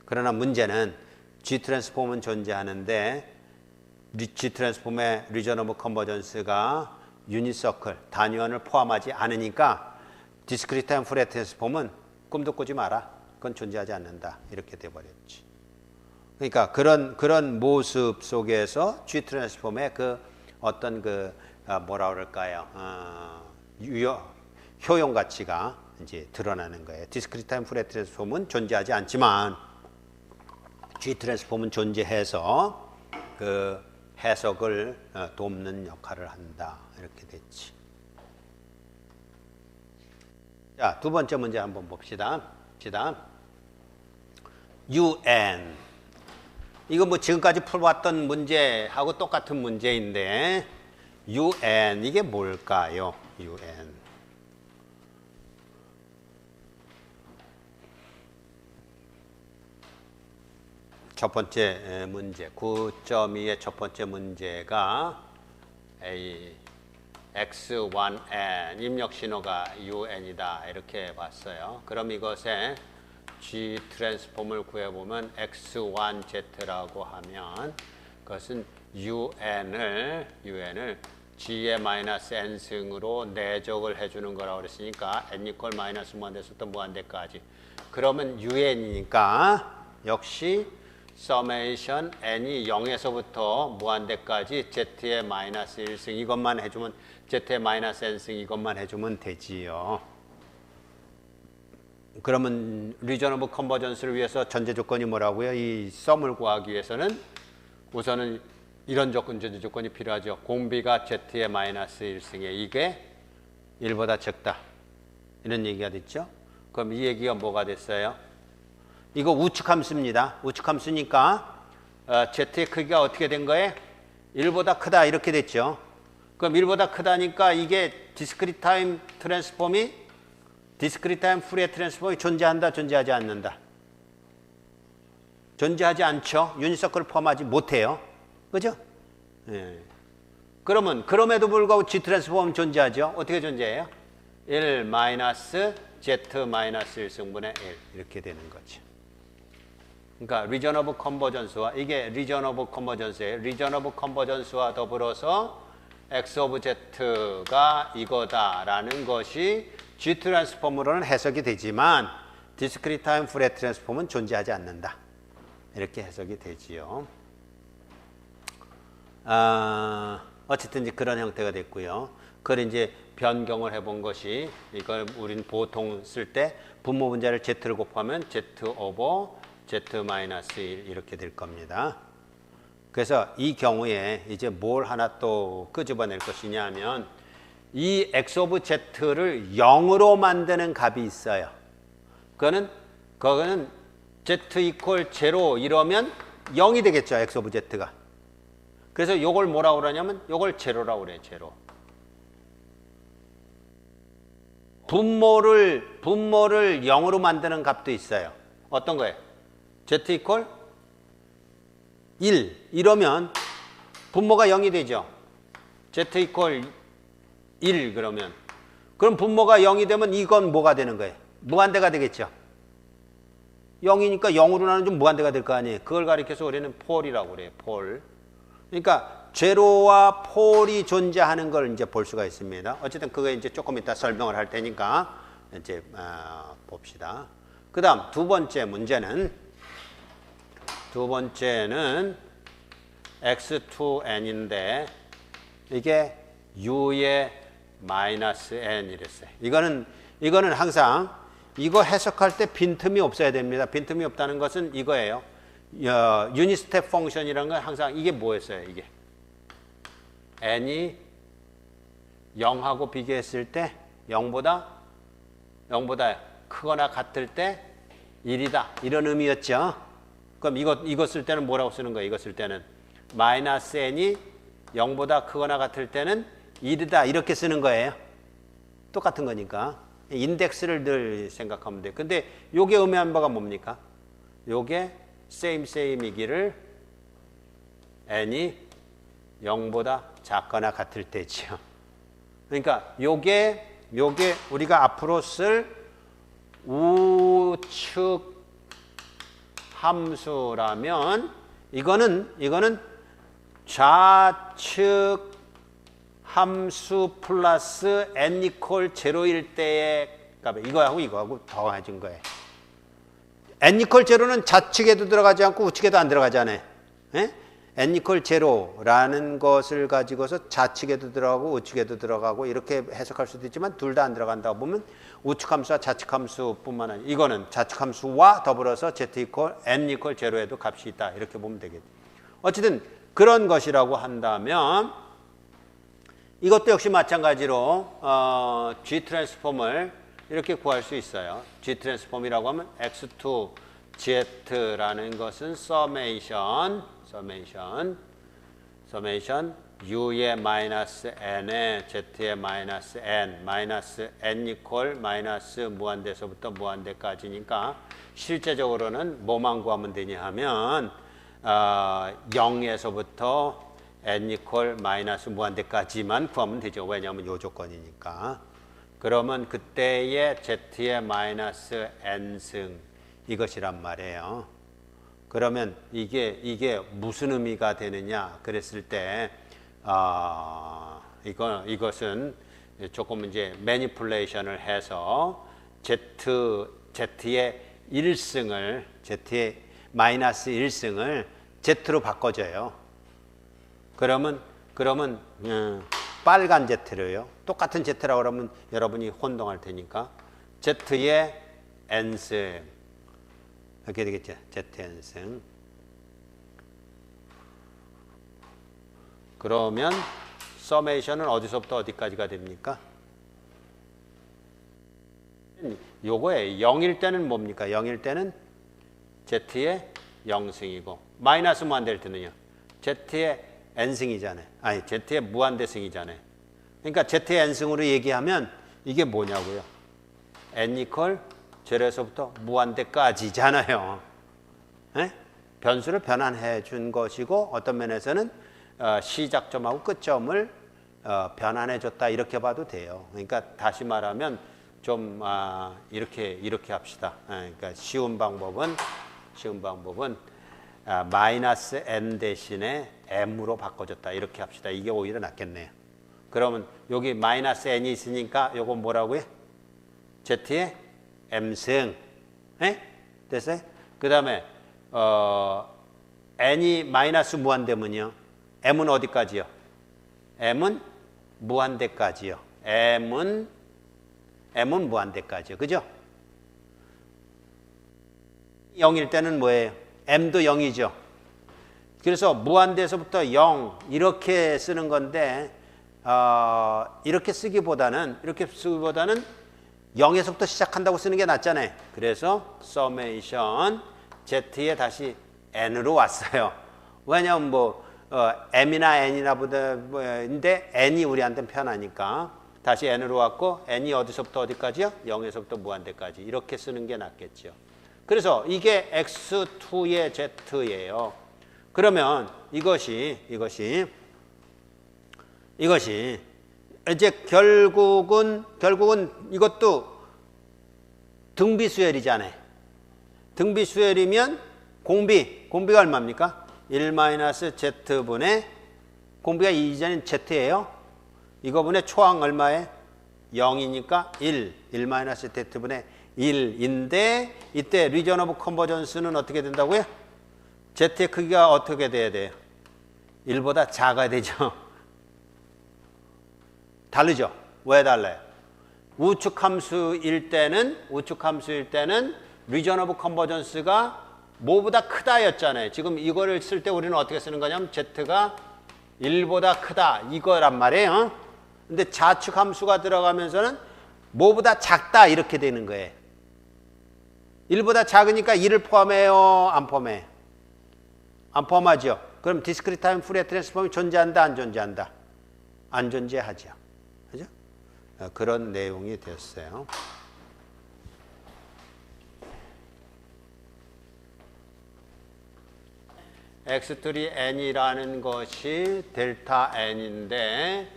그러나 문제는 G 트랜스폼은 존재하는데 G 트랜스폼의 리전 오브 컨버전스가 유니서클, 단위원을 포함하지 않으니까 디스크리트 타임 푸리에 트랜스폼은 꿈도 꾸지 마라. 그건 존재하지 않는다. 이렇게 돼버렸지. 그러니까 그런 모습 속에서 G 트랜스폼의 그 어떤 뭐라 그럴까요? 효용 가치가 이제 드러나는 거예요. 디스크리트 타임 프레 트랜스폼은 존재하지 않지만 G 트랜스폼은 존재해서 그 해석을 돕는 역할을 한다. 이렇게 됐지. 자, 두 번째 문제 한번 봅시다. UN. 이거 뭐 지금까지 풀어왔던 문제하고 똑같은 문제인데 UN 이게 뭘까요? UN. 첫 번째 문제 9.2의 첫 번째 문제가 X1N 입력 신호가 UN이다 이렇게 봤어요. 그럼 이것에 G 트랜스폼을 구해보면 X1Z라고 하면 그것은 UN을 G의 마이너스 N승으로 내적을 해주는 거라고 그랬으니까 N 이퀄 마이너스 무한대에서부터 무한대까지. 그러면 UN이니까 역시 서메이션 n이 0에서부터 무한대까지 z의 마이너스 1승 이것만 해주면 z의 마이너스 n승 이것만 해주면 되지요. 그러면 리저너블 컨버전스를 위해서 전제 조건이 뭐라고요? 이 썸을 구하기 위해서는 우선은 이런 전제 조건이 필요하죠. 공비가 z의 마이너스 1승에 이게 1보다 적다. 이런 얘기가 됐죠. 그럼 이 얘기가 뭐가 됐어요? 이거 우측함수입니다. 우측함수니까 z의 크기가 어떻게 된 거예요? 1보다 크다 이렇게 됐죠. 그럼 1보다 크다니까 이게 디스크리트 타임 트랜스폼이 디스크리트 타임 푸리에 트랜스폼이 존재한다, 존재하지 않는다? 존재하지 않죠. 유니서클을 포함하지 못해요. 그죠? 예. 그러면 그럼에도 불구하고 G 트랜스폼은 존재하죠. 어떻게 존재해요? 1 마이너스 Z 마이너스 1승분의 1 이렇게 되는 거죠. 그러니까 리저너블 컨버전스와 이게 리저너블 컨버전스예요. 리저너블 컨버전스와 더불어서 X 오브 Z가 이거다라는 것이 G 트랜스폼으로는 해석이 되지만 디스크리트 타임 프레 트랜스폼은 존재하지 않는다. 이렇게 해석이 되지요. 어쨌든 이제 그런 형태가 됐고요. 그걸 이제 변경을 해본 것이 이걸 우린 보통 쓸 때 분모 분자를 Z를 곱하면 Z 오버 Z-1 이렇게 될 겁니다. 그래서 이 경우에 이제 뭘 하나 또 끄집어낼 것이냐 하면 이 X 오브 Z를 0으로 만드는 값이 있어요. 그거는 Z 이퀄 0 이러면 0이 되겠죠. X 오브 Z가. 그래서 요걸 뭐라고 그러냐면 요걸 제로라고 그래요. 제로. 분모를 0으로 만드는 값도 있어요. 어떤 거예요? Z 이퀄 1 이러면 분모가 0이 되죠. Z 이퀄 1 그러면 그럼 분모가 0이 되면 이건 뭐가 되는 거예요? 무한대가 되겠죠. 0이니까 0으로 나누면 무한대가 될 거 아니에요. 그걸 가리켜서 우리는 폴이라고 그래요. 폴. 그러니까 제로와 폴이 존재하는 걸 이제 볼 수가 있습니다. 어쨌든 그거 이제 조금 이따 설명을 할 테니까 이제 봅시다. 그다음 두 번째 문제는 X2N인데 이게 U의 마이너스 N 이랬어요. 이거는 항상 이거 해석할 때 빈틈이 없어야 됩니다. 빈틈이 없다는 것은 이거예요. 유닛 스텝 펑션이라는 건 항상 이게 뭐였어요? 이게 N이 0하고 비교했을 때 0보다 크거나 같을 때 1이다. 이런 의미였죠. 그럼 이거 쓸 때는 뭐라고 쓰는 거예요? 이거 쓸 때는 마이너스 n이 0보다 크거나 같을 때는 1이다. 이렇게 쓰는 거예요. 똑같은 거니까. 인덱스를 늘 생각하면 돼요. 근데 요게 의미하는 바가 뭡니까? 요게 same이기를 n이 0보다 작거나 같을 때죠. 그러니까 요게 우리가 앞으로 쓸 우측 함수라면 이거는 좌측 함수 플러스 n 이퀄 0일 때의 값. 이거하고 더해진 거예요. n 이퀄 0는 좌측에도 들어가지 않고 우측에도 안 들어가잖아요. 예? n 이퀄 제로라는 것을 가지고서 좌측에도 들어가고 우측에도 들어가고 이렇게 해석할 수도 있지만 둘 다 안 들어간다고 보면 우측함수와 좌측함수뿐만 아니라 이거는 좌측함수와 더불어서 z 이퀄 n 이퀄 제로에도 값이 있다 이렇게 보면 되겠죠. 어쨌든 그런 것이라고 한다면 이것도 역시 마찬가지로 G 트랜스폼을 이렇게 구할 수 있어요. G 트랜스폼이라고 하면 X2 Z라는 것은 서메이션 U의 마이너스 N에 Z의 마이너스 N 마이너스 N 이퀄 마이너스 무한대에서부터 무한대까지니까 실제적으로는 뭐만 구하면 되냐 하면 0에서부터 N 이퀄 마이너스 무한대까지만 구하면 되죠. 왜냐하면 요 조건이니까. 그러면 그때의 Z의 마이너스 N승 이것이란 말이에요. 그러면 이게 무슨 의미가 되느냐 그랬을 때 이것은 조금 이제 매니플레이션을 해서 Z의 1승을 Z의 마이너스 1승을 Z로 바꿔줘요. 그러면 빨간 Z로요. 똑같은 Z라고 그러면 여러분이 혼동할 테니까 Z의 N승 이렇게 되겠죠. Zn승. 그러면 서메이션은 어디서부터 어디까지가 됩니까? 요거에 0일 때는 뭡니까? 0일 때는 Z의 0승이고 마이너스 무한대일 때는요. Z의 N승이잖아요. 아니 Z의 무한대승이잖아요. 그러니까 Z의 N승으로 얘기하면 이게 뭐냐고요. N 이퀄 제로에서부터 무한대까지잖아요. 네? 변수를 변환해 준 것이고 어떤 면에서는 시작점하고 끝점을 변환해 줬다 이렇게 봐도 돼요. 그러니까 다시 말하면 좀 이렇게 합시다. 그러니까 쉬운 방법은 마이너스 n 대신에 m으로 바꿔줬다 이렇게 합시다. 이게 오히려 낫겠네요. 그러면 여기 마이너스 n이 있으니까 요건 뭐라고요? z의 m승. 네? 됐어요? 그 다음에 n이 마이너스 무한대면요. m은 어디까지요? m은 무한대까지요. m은 무한대까지요. 그죠? 0일 때는 뭐예요? m도 0이죠. 그래서 무한대에서부터 0 이렇게 쓰는 건데 이렇게 쓰기보다는 0에서부터 시작한다고 쓰는 게 낫잖아요. 그래서 서메이션 z에 다시 n으로 왔어요. 왜냐하면 m이나 n이나 보다인데 n이 우리한테는 편하니까 다시 n으로 왔고 n이 어디서부터 어디까지요? 0에서부터 무한대까지 이렇게 쓰는 게 낫겠죠. 그래서 이게 x2의 z예요. 그러면 이것이 이제 결국은 이것도 등비수열이잖아요. 등비수열이면 공비가 얼마입니까? 1-z분의 공비가 이전인 z예요. 이거분의 초항 얼마에? 0이니까 1-z분의 1인데 이때 리전 오브 컨버전스는 어떻게 된다고요? z의 크기가 어떻게 돼야 돼요? 1보다 작아야 되죠. 다르죠? 왜 달라요? 우측함수일 때는 리전 오브 컨버전스가 뭐보다 크다였잖아요. 지금 이거를 쓸 때 우리는 어떻게 쓰는 거냐면 z가 1보다 크다 이거란 말이에요. 근데 좌측 함수가 들어가면서는 뭐보다 작다 이렇게 되는 거예요. 1보다 작으니까 2를 포함해요? 안 포함해요? 안 포함하죠. 그럼 디스크리트 타임 푸리어 트랜스폼이 존재한다 안 존재한다? 안 존재하죠. 그죠? 그런 내용이 됐어요. x3n이라는 것이 델타 n인데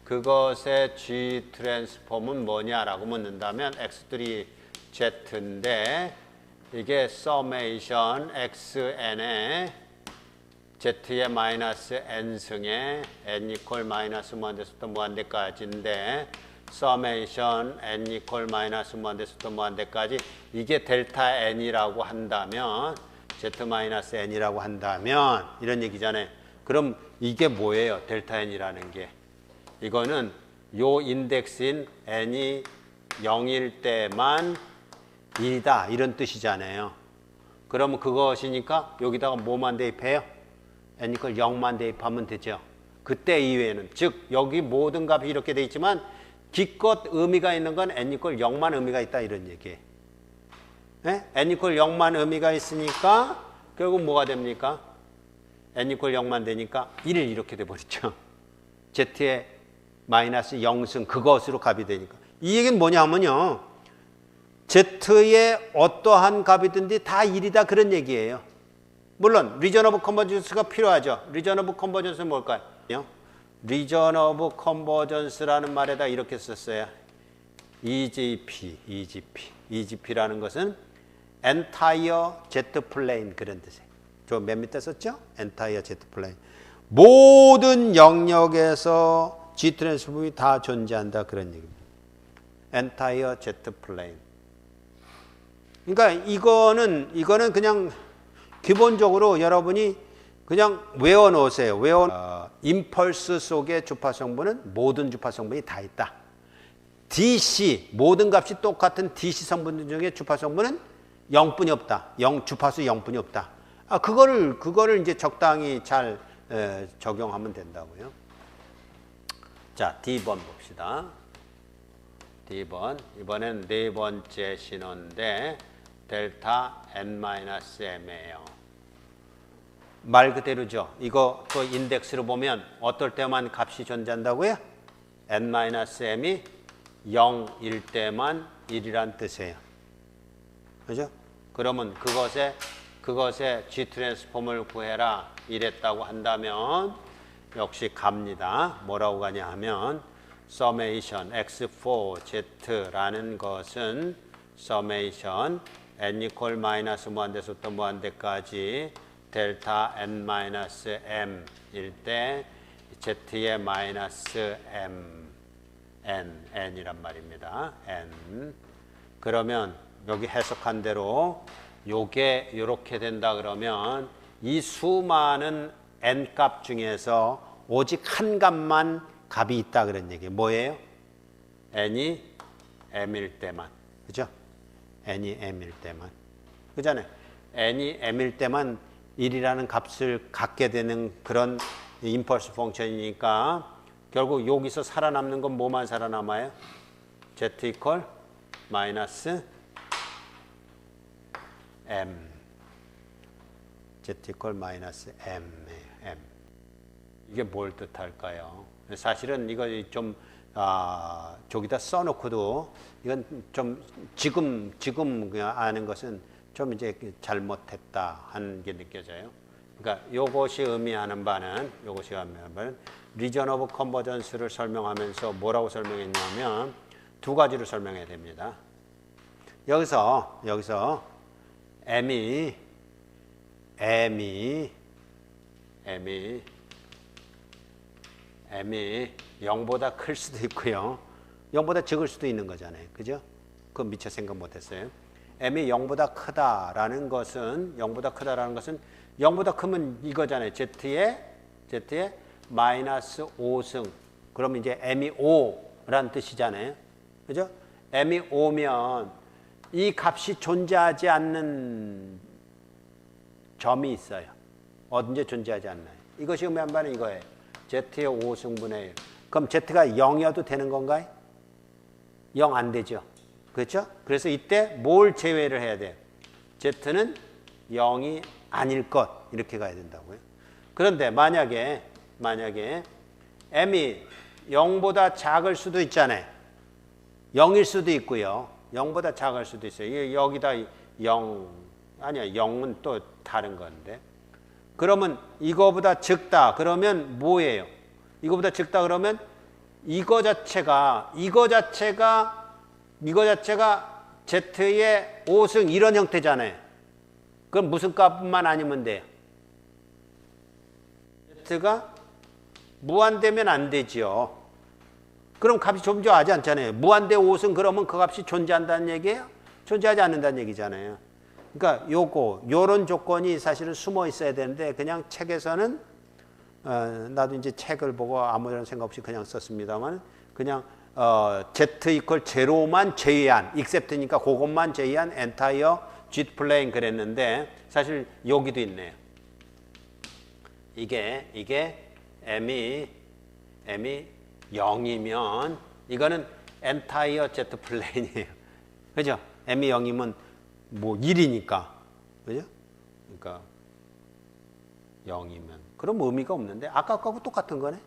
그것의 G 트랜스폼은 뭐냐라고 묻는다면 x3z인데 이게 서메이션 xn의 z의 마이너스 n승에 n 이퀄 마이너스 무한대에서부터 무한대까지인데 서메이션 n 이퀄 마이너스 무한대에서부터 무한대까지 이게 델타 n이라고 한다면 z 마이너스 n이라고 한다면 이런 얘기잖아요. 그럼 이게 뭐예요? 델타 n이라는 게. 이거는 요 인덱스인 n이 0일 때만 1이다 이런 뜻이잖아요. 그러면 그것이니까 여기다가 뭐만 대입해요? n 이퀄 0만 대입하면 되죠. 그때 이외에는, 즉 여기 모든 값이 이렇게 돼 있지만 기껏 의미가 있는 건 n 이퀄 0만 의미가 있다 이런 얘기예요. 네? n 이퀄 0만 의미가 있으니까 결국 뭐가 됩니까? n 이퀄 0만 되니까 1 이렇게 돼버리죠. z의 마이너스 0승 그것으로 값이 되니까. 이 얘기는 뭐냐 하면요. z의 어떠한 값이든지 다 1이다 그런 얘기예요. 물론 리전 오브 컨버전스가 필요하죠. 리전 오브 컨버전스는 뭘까요? 리전 오브 컨버전스라는 말에다 이렇게 썼어요. EGP라는 것은 entire Z plane 그런 뜻이에요. 저 맨 밑에 썼죠? entire Z plane. 모든 영역에서 G 트랜스폼이 다 존재한다 그런 얘기입니다. entire Z plane. 그러니까 이거는 그냥 기본적으로 여러분이 그냥 외워 놓으세요. 임펄스 속의 주파 성분은 모든 주파 성분이 다 있다. DC 모든 값이 똑같은 DC 성분 중에 주파 성분은 0뿐이 없다. 주파수 0뿐이 없다. 그거를 이제 적당히 잘 적용하면 된다고요. 자, D번 봅시다. D번. 이번엔 네 번째 신호인데 델타 n-m이에요. 말 그대로죠. 이거 또 인덱스로 보면 어떨 때만 값이 존재한다고요? n-m이 0일 때만 1이란 뜻이에요. 그죠? 그러면 그것의 G 트랜스폼을 구해라 이랬다고 한다면 역시 갑니다. 뭐라고 가냐 하면 summation x4z라는 것은 summation n 이퀄 마이너스 무한대서부터 무한대까지 델타 n-m일 때 z의 마이너스 n이란 말입니다. n. 그러면 여기 해석한 대로 요게 이렇게 된다 그러면 이 수많은 n 값 중에서 오직 한 값만 값이 있다 그런 얘기예요. 뭐예요? n이 m일 때만. 그죠? n이 m일 때만. 그잖아요. n이 m일 때만 1이라는 값을 갖게 되는 그런 임펄스 펑션이니까 결국 여기서 살아남는 건 뭐만 살아남아요? z 이퀄 마이너스 m. z 이퀄 마이너스 m. 이게 뭘 뜻할까요? 사실은 이거 좀 저기다 써놓고도 이건 좀 지금 아는 것은 좀 이제 잘못했다 하는 게 느껴져요. 그러니까 요것이 의미하는 바는 리전 오브 컨버전스를 설명하면서 뭐라고 설명했냐면 두 가지로 설명해야 됩니다. 여기서 m이 0보다 클 수도 있고요. 0보다 적을 수도 있는 거잖아요. 그죠? 그건 미처 생각 못했어요. m이 0보다 크다라는 것은 0보다 크면 이거잖아요. z의 마이너스 5승. 그러면 이제 m이 5라는 뜻이잖아요. 그죠? m이 5면 이 값이 존재하지 않는 점이 있어요. 언제 존재하지 않나요? 이것이 의미한 바는 이거예요. z의 5승분의 1. 그럼 z가 0이어도 되는 건가요? 0 안 되죠. 그렇죠? 그래서 이때 뭘 제외를 해야 돼요? z는 0이 아닐 것. 이렇게 가야 된다고요. 그런데 만약에 m이 0보다 작을 수도 있잖아요. 0일 수도 있고요. 0보다 작을 수도 있어요. 여기다 0, 아니야. 0은 또 다른 건데. 그러면 이거보다 적다. 그러면 뭐예요? 이거보다 적다 그러면 이거 자체가 z의 5승 이런 형태잖아요. 그럼 무슨 값만 아니면 돼요? z가 무한대면 안 되죠. 그럼 값이 존재하지 않잖아요. 무한대 5승 그러면 그 값이 존재한다는 얘기예요? 존재하지 않는다는 얘기잖아요. 그러니까 요런 조건이 사실은 숨어 있어야 되는데 그냥 책에서는 나도 이제 책을 보고 아무런 생각 없이 그냥 썼습니다만 그냥 Z 이퀄 제로만 제외한 except니까 그것만 제외한 entire G 플레인 그랬는데 사실 여기도 있네요. 이게 M이 0이면 이거는 entire Z 플레인이에요. 그죠? M이 0이면 뭐 1이니까. 그죠? 그러니까 0이면 그럼 의미가 없는데 아까 거하고 똑같은 거네.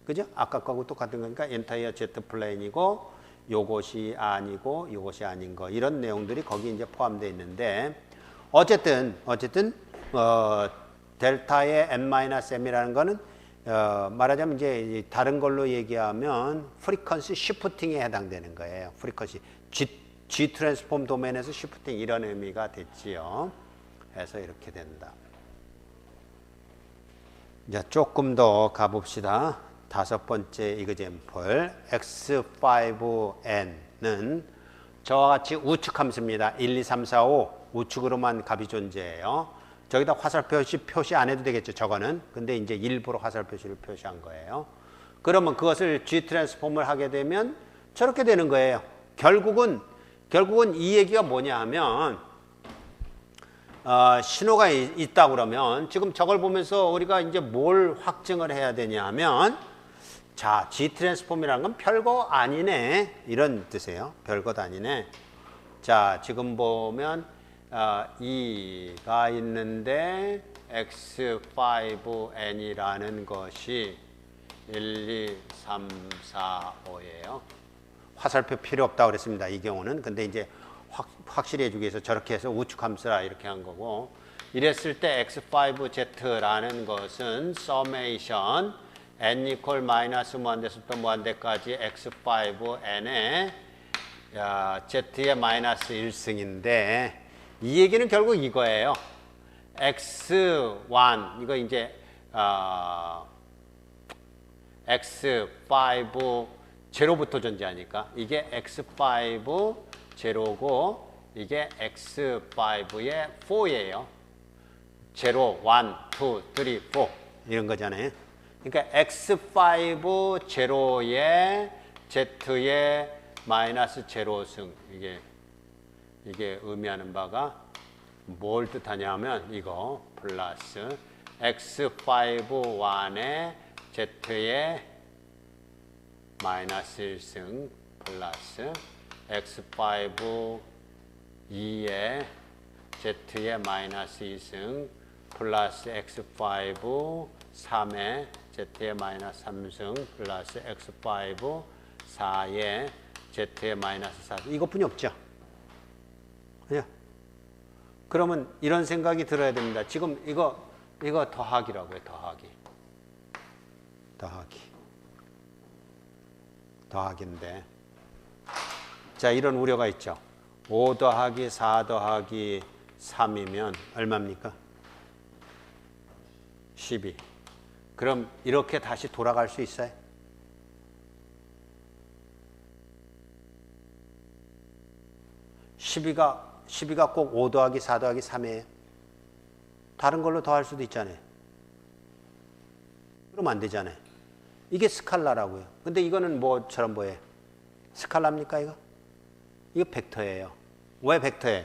그죠? 아까 거하고 똑같은 거니까 entire Z 플레인이고 요것이 아니고 요것이 아닌 거 이런 내용들이 거기 이제 포함되어 있는데 어쨌든 델타의 n-m이라는 거는 말하자면 이제 다른 걸로 얘기하면 프리퀀시 시프팅에 해당되는 거예요. 프리퀀시 G 트랜스폼 도메인에서 시프팅 이런 의미가 됐지요. 해서 이렇게 된다. 자, 조금 더 가봅시다. 다섯 번째 이그젬플 x5n은 저와 같이 우측 함수입니다. 1, 2, 3, 4, 5 우측으로만 값이 존재해요. 저기다 화살표 표시 안 해도 되겠죠. 저거는. 근데 이제 일부러 화살 표시를 표시한 거예요. 그러면 그것을 G 트랜스폼을 하게 되면 저렇게 되는 거예요. 결국은 이 얘기가 뭐냐 하면 신호가 있다 그러면 지금 저걸 보면서 우리가 이제 뭘 확증을 해야 되냐 하면 자, G 트랜스폼이라는 건 별거 아니네. 이런 뜻이에요. 별것 아니네. 자, 지금 보면 2가 있는데 x5n이라는 것이 1, 2, 3, 4, 5예요. 화살표 필요 없다고 그랬습니다. 이 경우는. 근데 이제 확실히 해주기 위해서 저렇게 해서 우측 함수라 이렇게 한 거고 이랬을 때 x5z라는 것은 summation n 이퀄 마이너스 무한대에서부터 무한대까지 x5n에 z의 마이너스 1승인데 이 얘기는 결국 이거예요. x1 이거 이제 x5 제로부터 존재하니까 이게 x5 제로고 이게 x5의 4예요. 제로, 1, 2, 3, 4 이런 거잖아요. 그러니까 x5 제로에 z의 마이너스 제로승 이게 의미하는 바가 뭘 뜻하냐 하면 이거 플러스 x5 1에 z의 마이너스 1승 플러스 x5 2에 z의 마이너스 2승 플러스 x5 3에 z의 마이너스 3승 플러스 x5 4에 z의 마이너스 4승 이것뿐이 없죠. 그죠? 그러면 이런 생각이 들어야 됩니다. 지금 이거 더하기라고요. 더하기인데 자 이런 우려가 있죠. 5 더하기 4 더하기 3이면 얼마입니까? 12. 그럼 이렇게 다시 돌아갈 수 있어요? (12가) 꼭 5 더하기 4 더하기 3이에요. 다른 걸로 더할 수도 있잖아요. 그러면 안 되잖아요. 이게 스칼라라고요. 근데 이거는 뭐처럼 보여요? 스칼라입니까 이거? 이거 벡터예요. 왜 벡터예요?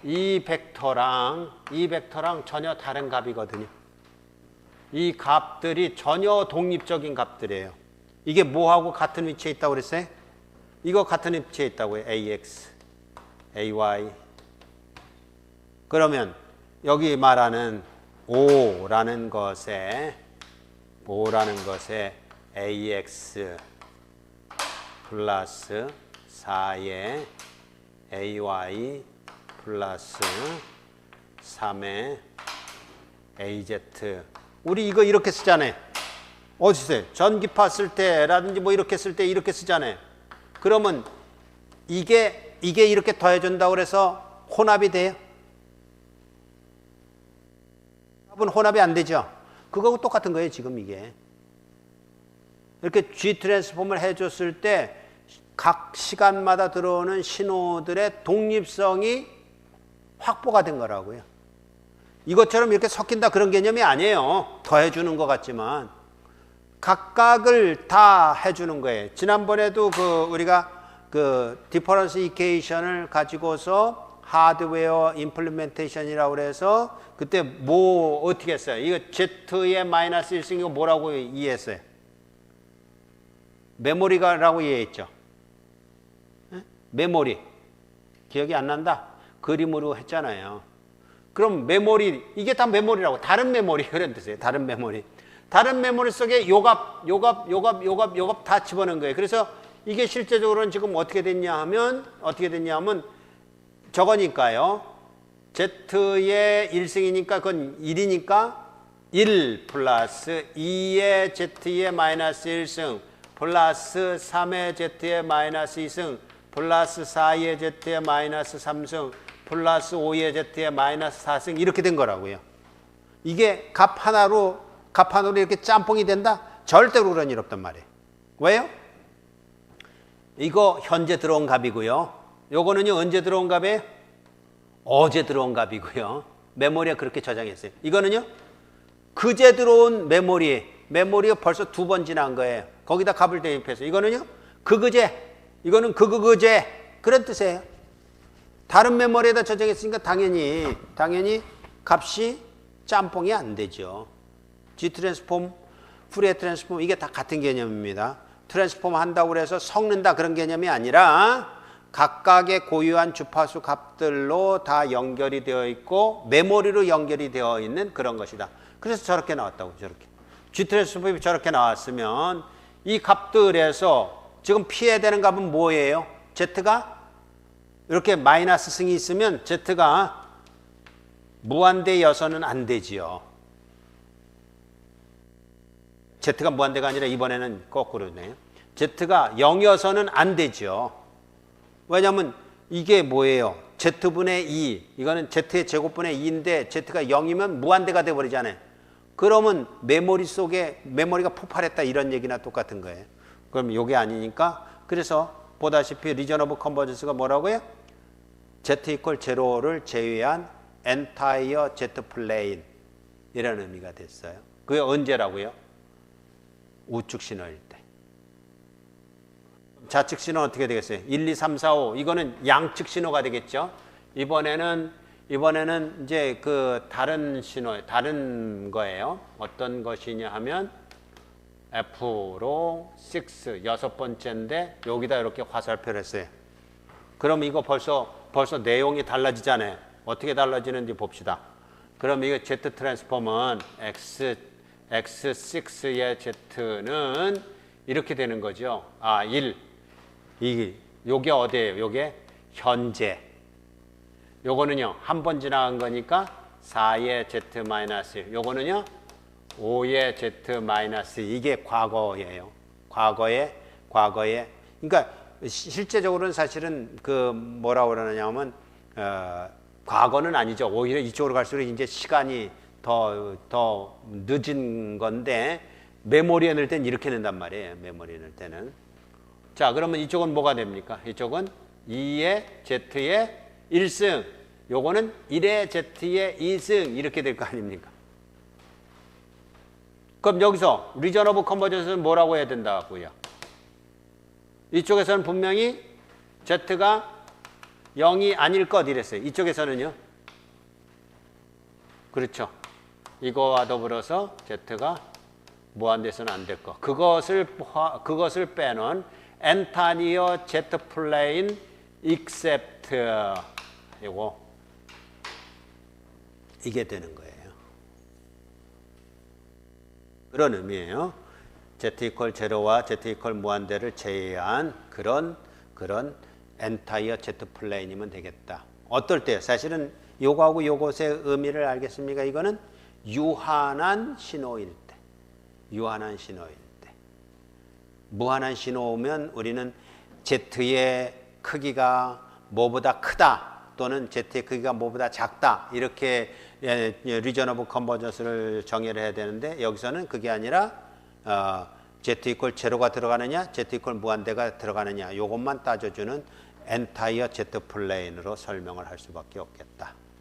이 벡터랑 전혀 다른 값이거든요. 이 값들이 전혀 독립적인 값들이에요. 이게 뭐하고 같은 위치에 있다고 그랬어요? 이거 같은 위치에 있다고요. AX, AY. 그러면 여기 말하는 5라는 것에 AX 플러스 4의 AY 플러스 3의 AZ. 우리 이거 이렇게 쓰잖아요. 어디 써요? 전기파 쓸 때라든지 뭐 이렇게 쓸 때 이렇게 쓰잖아요. 그러면 이게 이렇게 더해준다고 그래서 혼합이 돼요? 답은 혼합이 안 되죠. 그거하고 똑같은 거예요, 지금 이게. 이렇게 G 트랜스폼을 해줬을 때 각 시간마다 들어오는 신호들의 독립성이 확보가 된 거라고요. 이것처럼 이렇게 섞인다 그런 개념이 아니에요. 더해주는 것 같지만 각각을 다 해주는 거예요. 지난번에도 우리가 디퍼런스 이퀘이션을 가지고서 하드웨어 임플리멘테이션이라고 그래서 그때 어떻게 했어요? 이거 Z의 마이너스 1승 이거 뭐라고 이해했어요? 메모리가라고 이해했죠. 메모리. 기억이 안 난다? 그림으로 했잖아요. 그럼 메모리, 이게 다 메모리라고. 다른 메모리. 그런 뜻이에요. 다른 메모리. 다른 메모리 속에 요갑 다 집어넣은 거예요. 그래서 이게 실제적으로는 지금 어떻게 됐냐 하면 저거니까요. Z의 1승이니까 그건 1이니까 1 플러스 2의 Z의 마이너스 1승 플러스 3의 Z의 마이너스 2승 플러스 4의 Z의 마이너스 3승 플러스 5의 Z의 마이너스 4승 이렇게 된 거라고요. 이게 값 하나로 이렇게 짬뽕이 된다? 절대로 그런 일 없단 말이에요. 왜요? 이거 현재 들어온 값이고요. 요거는요 언제 들어온 값이에요? 어제 들어온 값이고요. 메모리에 그렇게 저장했어요. 이거는요 그제 들어온 메모리가 벌써 2번 지난 거예요. 거기다 값을 대입해서 이거는요 이거는 그제 그런 뜻이에요. 다른 메모리에다 저장했으니까 당연히 값이 짬뽕이 안 되죠. G 트랜스폼, 푸리에 트랜스폼 이게 다 같은 개념입니다. 트랜스폼 한다고 해서 섞는다 그런 개념이 아니라 각각의 고유한 주파수 값들로 다 연결이 되어 있고 메모리로 연결이 되어 있는 그런 것이다. 그래서 저렇게 나왔다고. 저렇게 G 트랜스폼이 저렇게 나왔으면 이 값들에서 지금 피해야 되는 값은 뭐예요? Z가 이렇게 마이너스 승이 있으면 Z가 무한대여서는 안 되지요. Z가 무한대가 아니라 이번에는 거꾸로네요. Z가 0이어서는 안 되죠. 왜냐하면 이게 뭐예요? Z분의 2. 이거는 Z의 제곱분의 2인데 Z가 0이면 무한대가 돼버리잖아요. 그러면 메모리 속에 메모리가 폭발했다 이런 얘기나 똑같은 거예요. 그럼 이게 아니니까 그래서 보다시피 리전 오브 컨버전스가 뭐라고요? Z 이퀄 제로를 제외한 entire Z 플레인 이런 의미가 됐어요. 그게 언제라고요? 우측 신호일 때. 좌측 신호는 어떻게 되겠어요? 1, 2, 3, 4, 5 이거는 양측 신호가 되겠죠. 이번에는 이제 다른 신호, 다른 거예요. 어떤 것이냐 하면 F로 6 여섯 번째인데 여기다 이렇게 화살표를 했어요. 그럼 이거 벌써 내용이 달라지잖아요. 어떻게 달라지는지 봅시다. 그럼 이거 Z 트랜스폼은 X6의 Z는 이렇게 되는 거죠. 1. 요게 어디예요? 요게 현재. 요거는요, 한 번 지나간 거니까 4의 Z-1. 요거는요, 5의 Z-2. 이게 과거예요. 과거에. 그러니까 실제적으로는 사실은 뭐라고 그러냐면, 과거는 아니죠. 오히려 이쪽으로 갈수록 이제 시간이 더 늦은 건데, 메모리에 넣을 땐 이렇게 낸단 말이에요. 메모리에 넣을 때는. 자, 그러면 이쪽은 뭐가 됩니까? 이쪽은 2의 Z의 1승. 요거는 1의 Z의 2승. 이렇게 될 거 아닙니까? 그럼 여기서 리전 오브 컨버전스는 뭐라고 해야 된다고요? 이쪽에서는 분명히 Z가 0이 아닐 것 이랬어요. 이쪽에서는요. 그렇죠. 이거와 더불어서 Z가 무한대서는 안 될 것. 그것을 빼놓은 entire Z plane except 이게 되는 거예요. 그런 의미예요. Z 이퀄 제로와 Z 이퀄 무한대를 제외한 그런 entire Z 플레인이면 되겠다. 어떨 때 사실은 요거하고 요것의 의미를 알겠습니까? 이거는 유한한 신호일 때. 유한한 신호일 때. 무한한 신호면 우리는 Z의 크기가 뭐보다 크다 또는 Z의 크기가 뭐보다 작다 이렇게 리전 오브 컨버전스를 정의를 해야 되는데 여기서는 그게 아니라 Z 이퀄 제로가 들어가느냐 Z 이퀄 무한대가 들어가느냐 이것만 따져주는 엔타이어 Z 플레인으로 설명을 할 수밖에 없겠다.